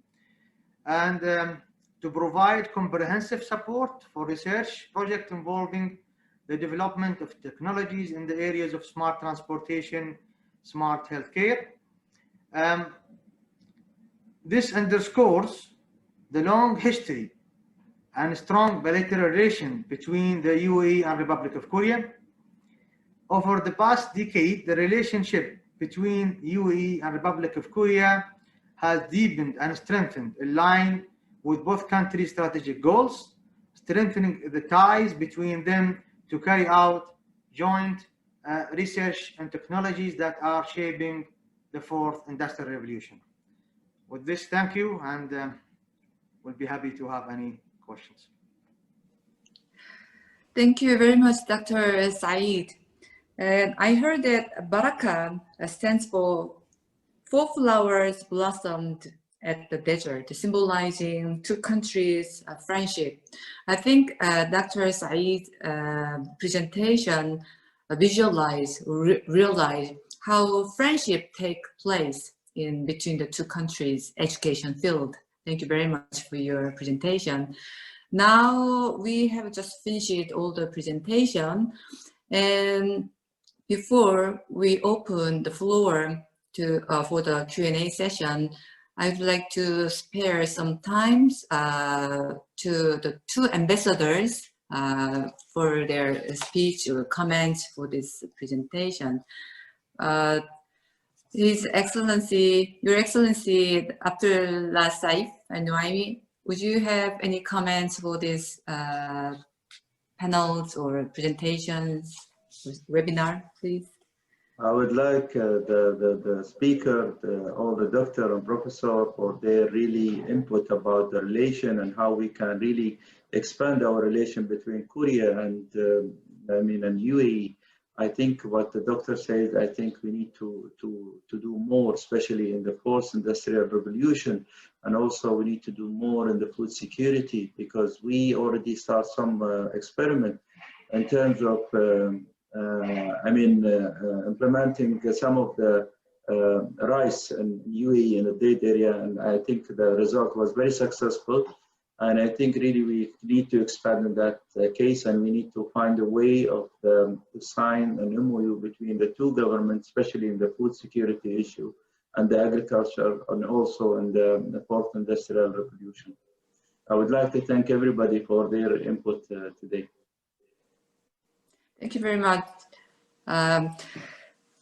and to provide comprehensive support for research projects involving the development of technologies in the areas of smart transportation, smart healthcare. This underscores the long history and strong bilateral relation between the UAE and Republic of Korea. Over the past decade, the relationship between UAE and Republic of Korea has deepened and strengthened in line with both countries' strategic goals, strengthening the ties between them to carry out joint research and technologies that are shaping the fourth industrial revolution. With this, thank you, and we'll be happy to have any questions. Thank you very much, Dr. Said. And I heard that Baraka stands for 4 flowers blossomed at the desert, symbolizing two countries' friendship. I think Dr. Said's presentation realize how friendship take place in between the two countries' education field. Thank you very much for your presentation. Now we have just finished all the presentation, and before we open the floor to for the Q&A session, I'd like to spare some time to the two ambassadors for their speech or comments for this presentation. His Excellency, Your Excellency, Abdulla Saif Al Nuaimi, would you have any comments for this panels or presentations, webinar, please? I would like the speaker, all the doctor and professor, for their really input about the relation and how we can really expand our relation between Korea and and UAE I think what the doctor said, I think we need to do more, especially in the fourth industrial revolution. And also we need to do more in the food security, because we already start some experiment in terms of, implementing some of the rice in UAE in the date area. And I think the result was very successful. And I think really we need to expand in that case, and we need to find a way of to sign an MOU between the two governments, especially in the food security issue and the agriculture, and also in the fourth industrial revolution. I would like to thank everybody for their input today. Thank you very much.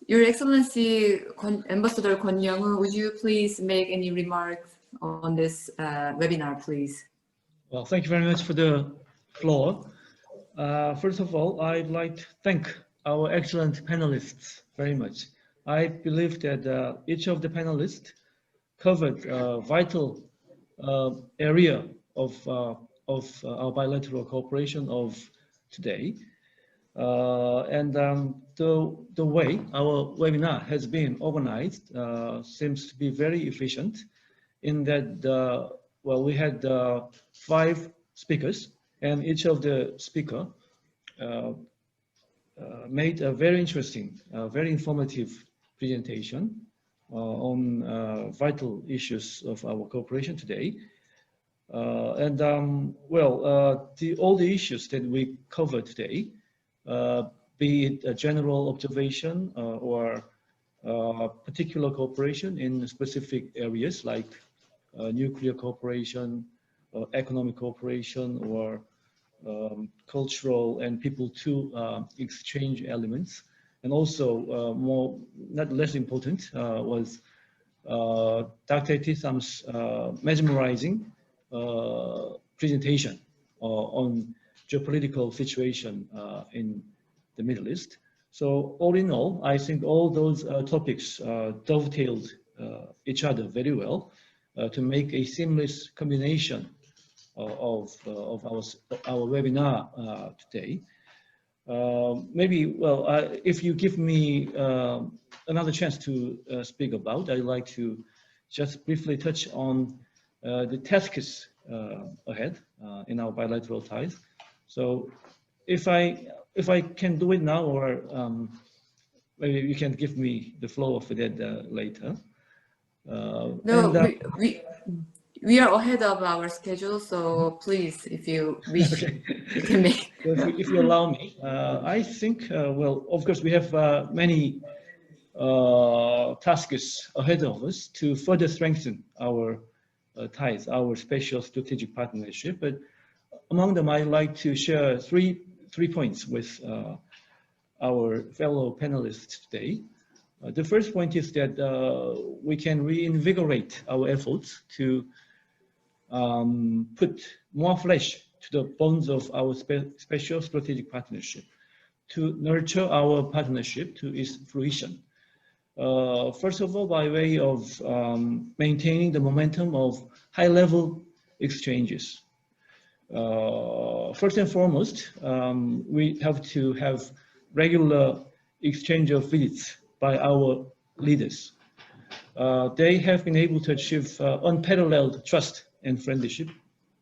Your Excellency, Ambassador Kwon Yongwoo, would you please make any remarks on this webinar, please? Well, thank you very much for the floor. First of all, I'd like to thank our excellent panelists very much. I believe that each of the panelists covered a vital area of our bilateral cooperation of today. The way our webinar has been organized seems to be very efficient, in that well, we had 5 speakers, and each of the speaker made a very interesting, very informative presentation on vital issues of our cooperation today. All the issues that we covered today, be it a general observation or particular cooperation in specific areas like nuclear cooperation, economic cooperation, or cultural and people to exchange elements. And also more, not less important, was Dr. Ebtesam's mesmerizing presentation on geopolitical situation in the Middle East. So all in all, I think all those topics dovetailed each other very well to make a seamless combination of our webinar today. Maybe, well, if you give me another chance to speak about, I'd like to just briefly touch on the tasks ahead in our bilateral ties. So if I can do it now, or maybe you can give me the flow of that later. No, we are ahead of our schedule, so please, if you wish, okay, you can make. If you allow me, I think, well, of course, we have many tasks ahead of us to further strengthen our ties, our special strategic partnership. But among them, I'd like to share three points with our fellow panelists today. The first point is that we can reinvigorate our efforts to put more flesh to the bones of our special strategic partnership, to nurture our partnership to its fruition. First of all, by way of maintaining the momentum of high-level exchanges. First and foremost, we have to have regular exchange of visits by our leaders. They have been able to achieve unparalleled trust and friendship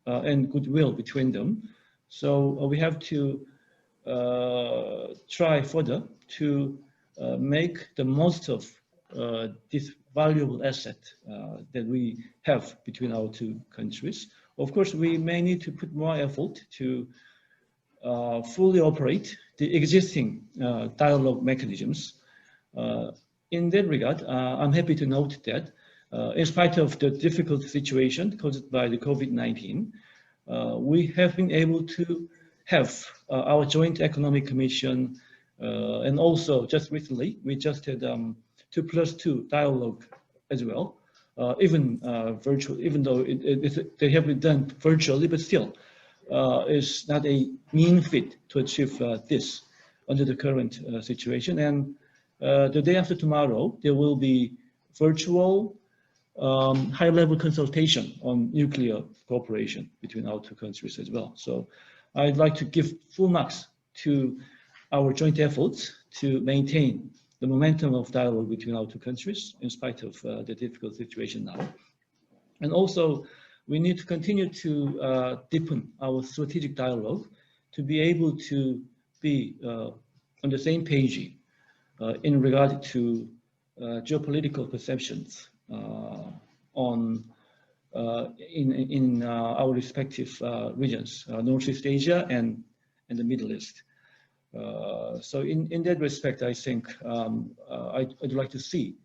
and goodwill between them. So we have to try further to make the most of this valuable asset that we have between our two countries. Of course, we may need to put more effort to fully operate the existing dialogue mechanisms. In that regard, I'm happy to note that in spite of the difficult situation caused by the COVID-19, we have been able to have our joint economic commission, and also just recently, we just had 2+2 dialogue as well, even virtual, even though they have been done virtually, but still is not a mean feat to achieve this under the current situation. And the day after tomorrow, there will be virtual high-level consultation on nuclear cooperation between our two countries as well. So I'd like to give full marks to our joint efforts to maintain the momentum of dialogue between our two countries in spite of the difficult situation now. And also, we need to continue to deepen our strategic dialogue to be able to be on the same page in regard to geopolitical perceptions in our respective regions, Northeast Asia and the Middle East. So in that respect, I think I'd like to see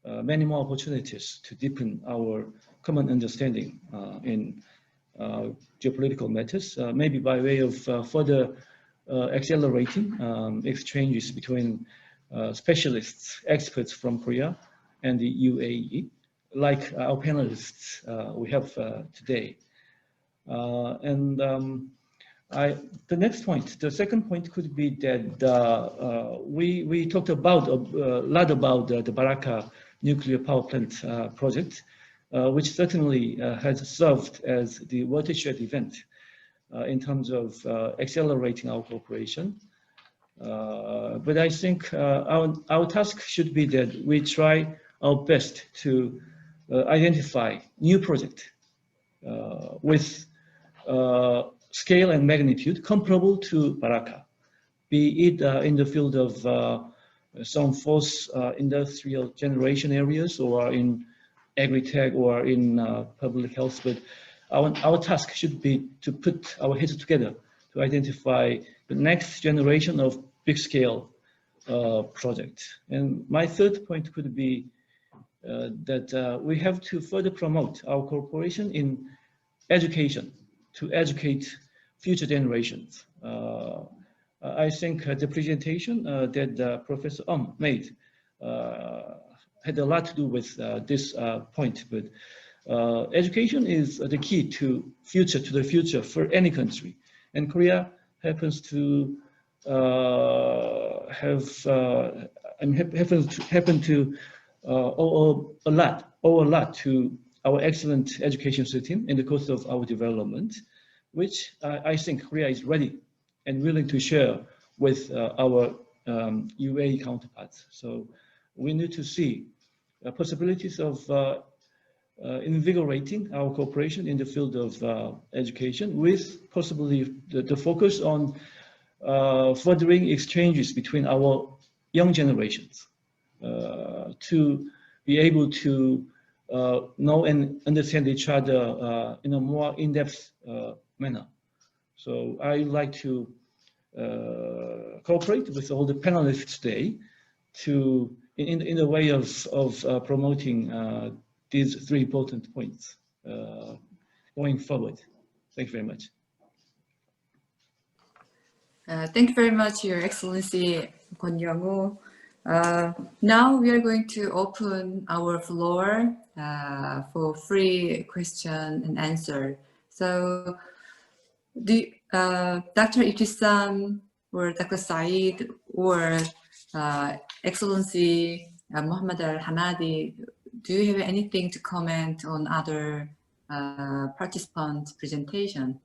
many more opportunities to deepen our common understanding in geopolitical matters, maybe by way of further accelerating exchanges between specialists, experts from Korea and the UAE, like our panelists we have today. The next point, the second point could be that we talked about a lot about the Baraka nuclear power plant project, which certainly has served as the watershed event in terms of accelerating our cooperation. But I think our task should be that we try our best to identify new projects with scale and magnitude comparable to Baraka, be it in the field of some force industrial generation areas or in agri-tech or in public health. But our task should be to put our heads together to identify the next generation of big-scale projects. And my third point could be that we have to further promote our cooperation in education, to educate future generations. I think the presentation that Professor made had a lot to do with this point, but education is the key to the future for any country. And Korea happens to owe a lot to our excellent education system in the course of our development, which I think Korea is ready and willing to share with our UAE counterparts. So we need to see possibilities of invigorating our cooperation in the field of education, with possibly the focus on furthering exchanges between our young generations to be able to know and understand each other in a more in-depth manner. So I would like to cooperate with all the panelists today to in the way of promoting these three important points going forward. Thank you very much. Thank you very much, Your Excellency Kwon Yongwoo. Now we are going to open our floor for free question and answer. So, Dr. Ebtesam or Dr. Said or Excellency Muhammad Al-Hamadi, do you have anything to comment on other participants' presentation?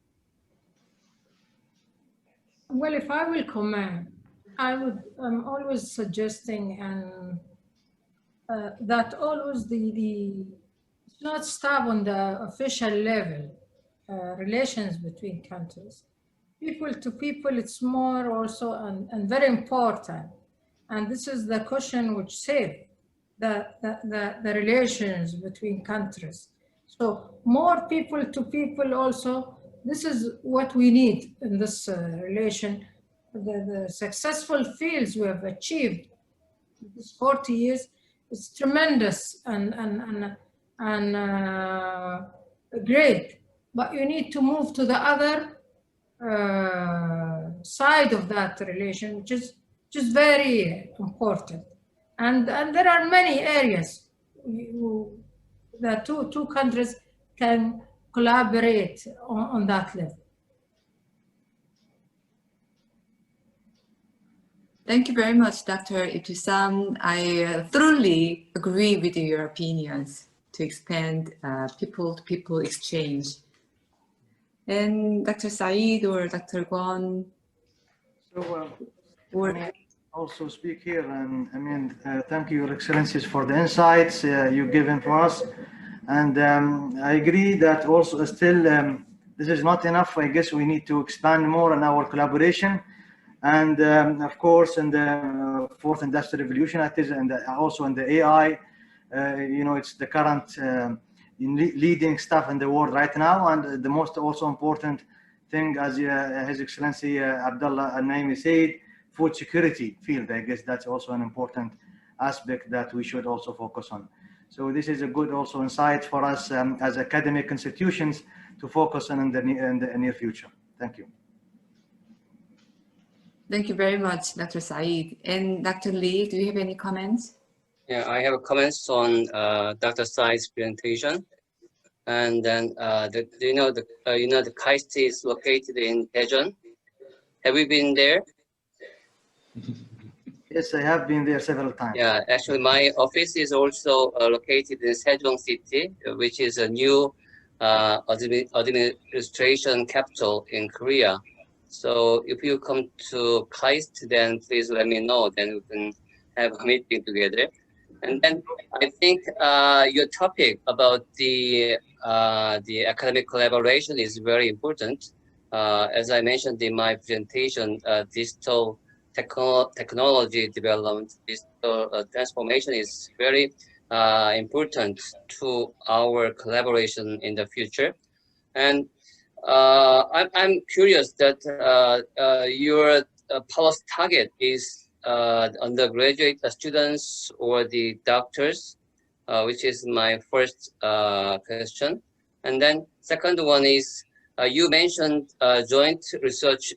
Well, if I will comment, I'm always suggesting that always it's not stop on the official level, relations between countries. People to people, it's more also and very important. And this is the question which saved the relations between countries. So more people to people also, this is what we need in this relation. The successful fields we have achieved in this 40 years is tremendous and great. But you need to move to the other side of that relation, which is just very important. And there are many areas that two countries can collaborate on that level. Thank you very much, Dr. Ebtesam. I thoroughly agree with your opinions to expand people-to-people exchange. And Dr. Said or Dr. Kwon? So Or also speak here, and I mean, thank you, Your Excellencies, for the insights you've given for us. And I agree that also still this is not enough. I guess we need to expand more on our collaboration. And of course, in the fourth industrial revolution, that is, and also in the AI, you know, it's the current leading stuff in the world right now. And the most also important thing, as His Excellency Abdulla Al Nuaimi said, food security field. I guess that's also an important aspect that we should also focus on. So this is a good also insight for us as academic institutions to focus on in the near future. Thank you. Thank you very much, Dr. Said. And Dr. Lee, do you have any comments? Yeah, I have comments on Dr. Said's presentation. And then the KAIST is located in Daejeon. Have you been there? Yes, I have been there several times. Yeah, actually, my office is also located in Sejong City, which is a new administration capital in Korea. So if you come to KAIST, then please let me know. Then we can have a meeting together. And then I think your topic about the academic collaboration is very important. As I mentioned in my presentation, digital technology development, digital transformation is very important to our collaboration in the future. And I'm curious that your policy target is undergraduate students or the doctors, which is my first question. And then second one is, you mentioned joint research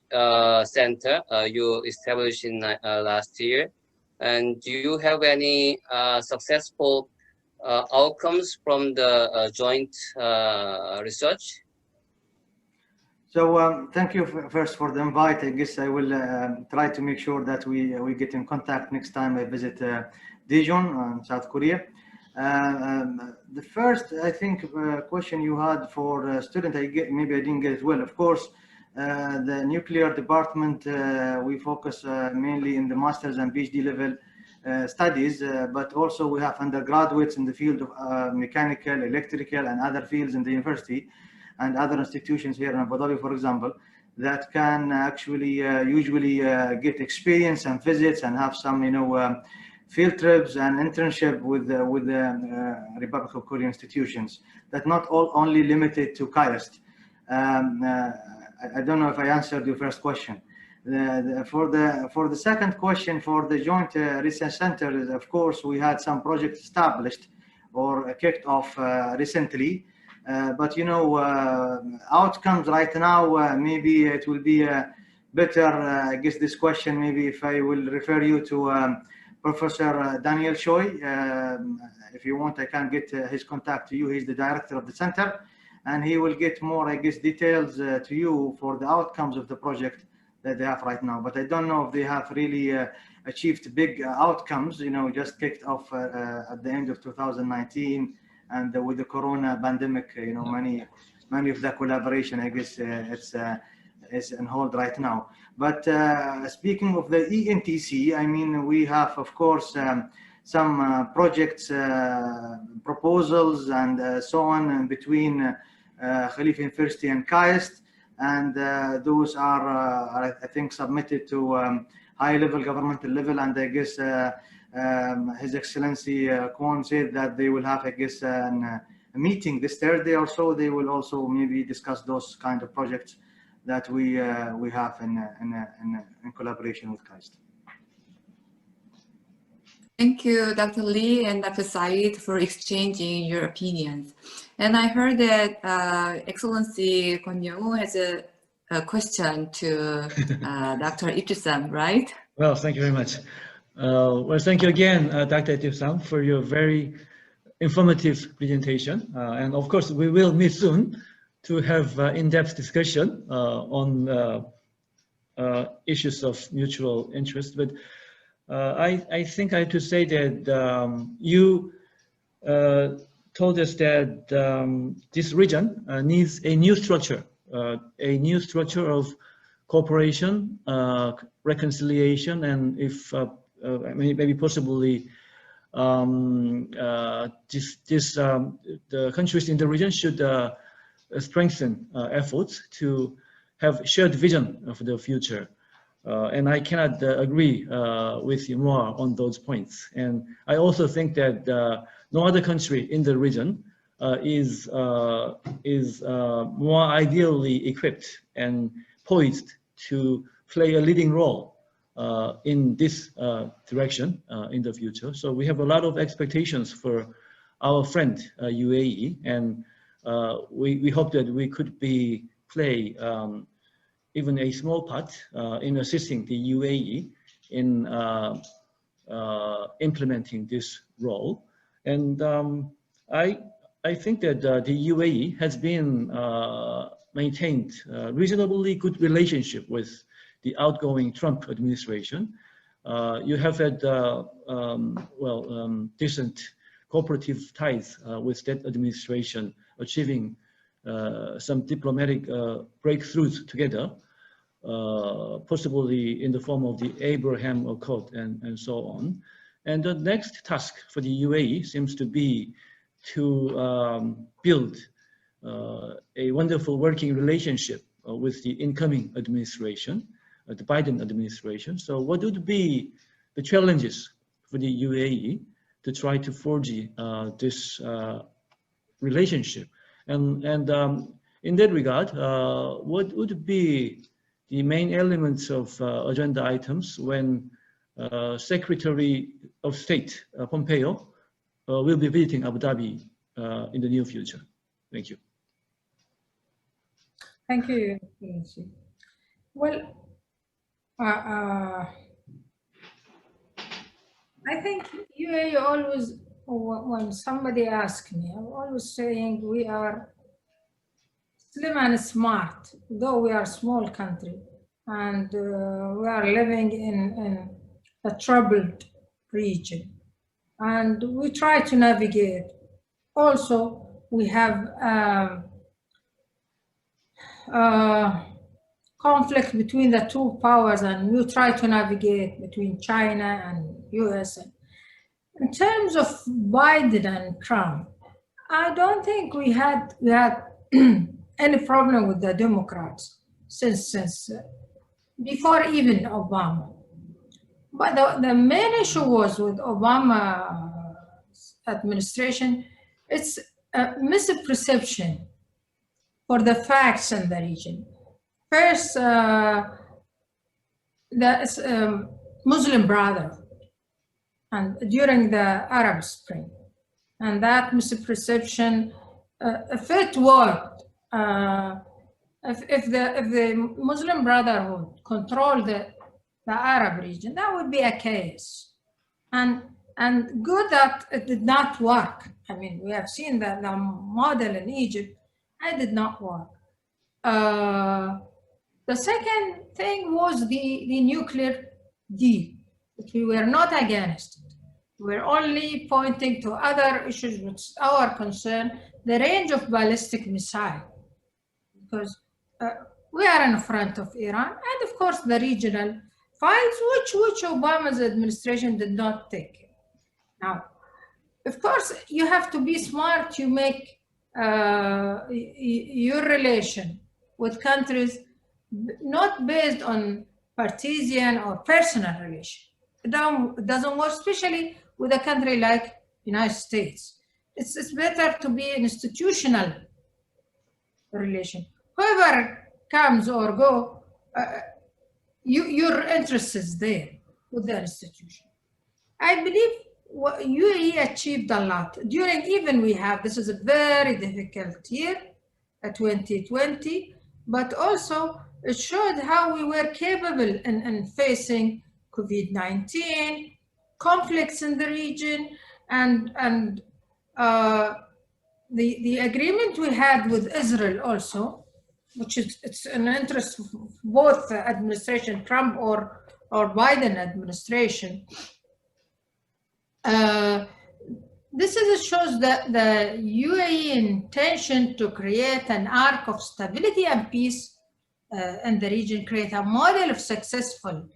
center you established in last year. And do you have any successful outcomes from the joint research? So thank you first for the invite. I guess I will try to make sure that we get in contact next time I visit Daejeon, South Korea. The first, I think, question you had for student, maybe I didn't get it well. Of course, the nuclear department, we focus mainly in the master's and PhD level studies, but also we have undergraduates in the field of mechanical, electrical, and other fields in the university and other institutions here in Abu Dhabi, for example, that can actually usually get experience and visits and have some, field trips and internship with the Republic of Korea institutions. That not only limited to KAIST. I don't know if I answered your first question. For the second question, for the Joint Research Center, of course, we had some projects established or kicked off recently. But outcomes right now, maybe it will be better, I guess this question, maybe if I will refer you to Professor Daniel Choi. If you want, I can get his contact to you. He's the director of the center, and he will get more, I guess, details to you for the outcomes of the project that they have right now. But I don't know if they have really achieved big outcomes, just kicked off at the end of 2019. And with the Corona pandemic, many of the collaboration, I guess, it's on hold right now. But speaking of the ENTC, I mean, we have, of course, some projects, proposals, and so on between Khalifa University and KAIST, and those are, I think, submitted to high-level governmental level, and I guess His Excellency Kwon said that they will have, I guess, a meeting this Thursday or so. They will also maybe discuss those kind of projects that we have in collaboration with KAIST. Thank you, Dr. Lee and Dr. Said, for exchanging your opinions. And I heard that Excellency Kwon Yongwoo has a question to Dr. Ebtesam, right? Well, thank you very much. Well, thank you again, Dr. Ebtesam, for your very informative presentation. And of course, we will meet soon to have in-depth discussion on issues of mutual interest. But I think I have to say that you told us that this region needs a new structure of cooperation, reconciliation, and if maybe possibly the countries in the region should strengthen efforts to have shared vision for the future. And I cannot agree with you more on those points. And I also think that no other country in the region is more ideally equipped and poised to play a leading role in this direction in the future. So we have a lot of expectations for our friend UAE, and we hope that we could play even a small part in assisting the UAE in implementing this role. And I think that the UAE has been maintained reasonably good relationship with the outgoing Trump administration. You have had decent cooperative ties with that administration, achieving some diplomatic breakthroughs together, possibly in the form of the Abraham Accord and so on. And the next task for the UAE seems to be to build a wonderful working relationship with the incoming administration, the Biden administration. So what would be the challenges for the UAE to try to forge this relationship? And in that regard, what would be the main elements of agenda items when Secretary of State Pompeo will be visiting Abu Dhabi in the near future? Thank you. Thank you. Well, I think UAE always, when somebody asks me, I'm always saying we are slim and smart, though we are a small country, and we are living in a troubled region, and we try to navigate. Also, we have conflict between the two powers, and we try to navigate between China and US. In terms of Biden and Trump, I don't think we had any problem with the Democrats since before even Obama. But the main issue was with Obama's administration, it's a misperception for the facts in the region. First, the Muslim Brotherhood, and during the Arab Spring, and that misperception, if it worked, if the Muslim Brotherhood controlled the Arab region, that would be a case. And good that it did not work. I mean, we have seen that the model in Egypt, it did not work. The second thing was the nuclear deal, which we were not against it. We're only pointing to other issues which our concern, the range of ballistic missile, because we are in front of Iran, and of course the regional fights, which Obama's administration did not take. Now, of course, you have to be smart. You make your relation with countries not based on partisan or personal relation. It doesn't work, especially with a country like United States. It's better to be an institutional relation. Whoever comes or go, your interest is there with the institution. I believe UAE achieved a lot. This is a very difficult year, 2020, but also it showed how we were capable in facing COVID-19, conflicts in the region, and the agreement we had with Israel also, which it's an interest of both administration, Trump or Biden administration. This shows that the UAE intention to create an arc of stability and peace in the region, create a model of successful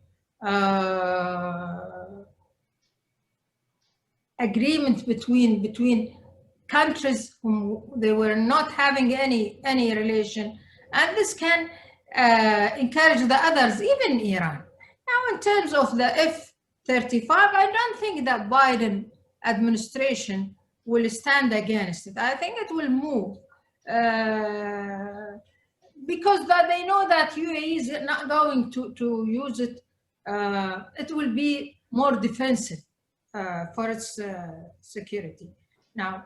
agreement between countries whom they were not having any relation, and this can encourage the others, even Iran. Now, in terms of the F-35, I don't think that Biden administration will stand against it. I think it will move because they know that UAE is not going to use it. It will be more defensive for its security. Now,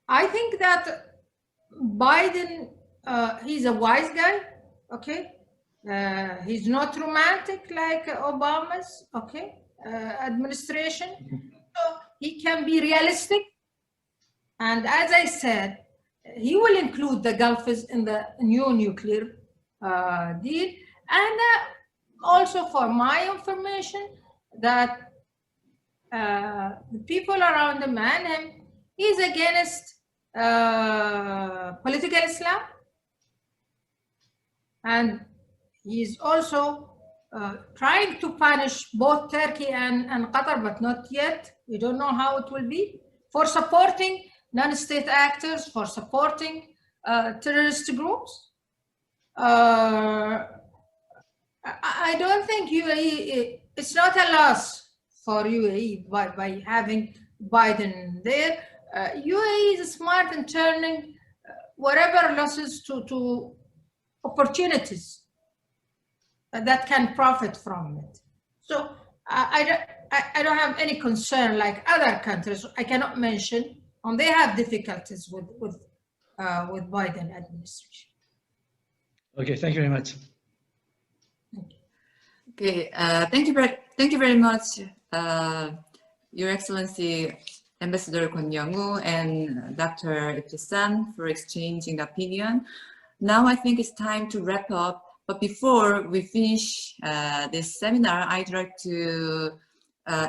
I think that Biden, he's a wise guy, okay? He's not romantic like Obama's, okay, administration. So he can be realistic. And as I said, he will include the Gulfs in the new nuclear deal. And also for my information, that the people around him and him, he's against political Islam. And he's also trying to punish both Turkey and Qatar, but not yet. We don't know how it will be, for supporting non-state actors, for supporting terrorist groups. I don't think UAE, it's not a loss for UAE by having Biden there. UAE is smart in turning whatever losses to opportunities that can profit from it. So I don't have any concern like other countries I cannot mention, and they have difficulties with Biden administration. Okay, thank you very much. Okay, thank you very much, Your Excellency Ambassador Kwon Yongwoo and Dr. Ebtesam for exchanging opinion. Now I think it's time to wrap up. But before we finish this seminar, I'd like to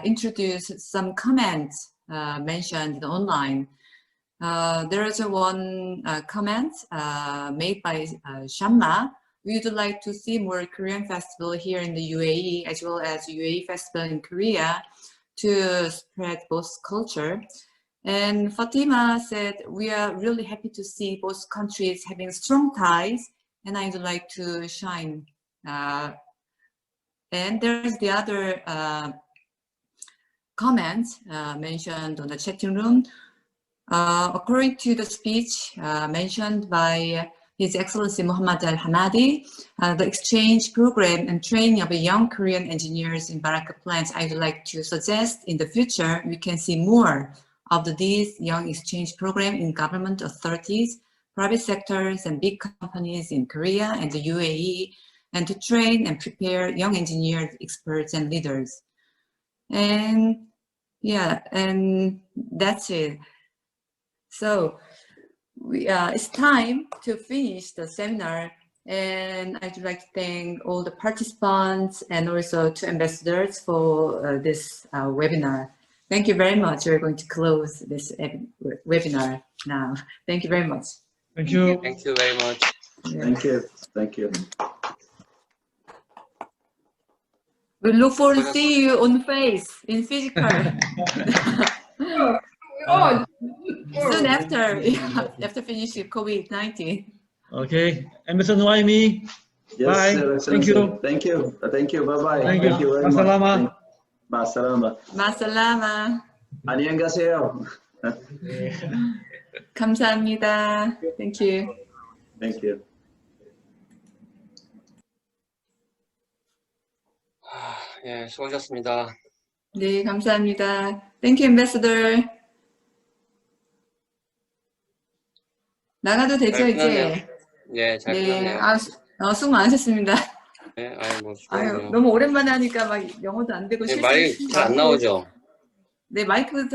introduce some comments mentioned online. There is one comment made by Shamma. We would like to see more Korean festival here in the UAE, as well as UAE festival in Korea, to spread both culture. And Fatima said, we are really happy to see both countries having strong ties, and I'd like to shine. And there's the other comment mentioned on the chatting room. According to the speech mentioned by His Excellency Muhammad Al-Hamadi, the exchange program and training of young Korean engineers in Baraka plants, I would like to suggest in the future we can see more of these young exchange program in government authorities, private sectors, and big companies in Korea and the UAE, and to train and prepare young engineers, experts, and leaders. And yeah, and that's it. So it's time to finish the seminar, and I'd like to thank all the participants and also to ambassadors for this webinar. Thank you very much. We're going to close this webinar now. Thank you very much. Thank you. Thank you very much. Yeah. Thank you. Thank you. We look forward to see you on face, in physical. Soon after finishing COVID-19. Okay, Ambassador Nuaimi. Yes, bye. Thank you. Thank you. Thank you. Bye-bye. Thank you very much. much. Masalama. 마살라마. 안녕히 가세요. 감사합니다. Thank you. Thank you. 예, 수고하셨습니다. 네, 감사합니다. Thank you, Ambassador. 나가도 되죠, 이제? 예, 잘 네, 끝났네요. 수고 많으셨습니다. 네, 뭐 아유, 수고하네요. 너무 오랜만에 하니까 막 영어도 안 되고 네, 말이 잘 안 나오죠? 네, 마이크도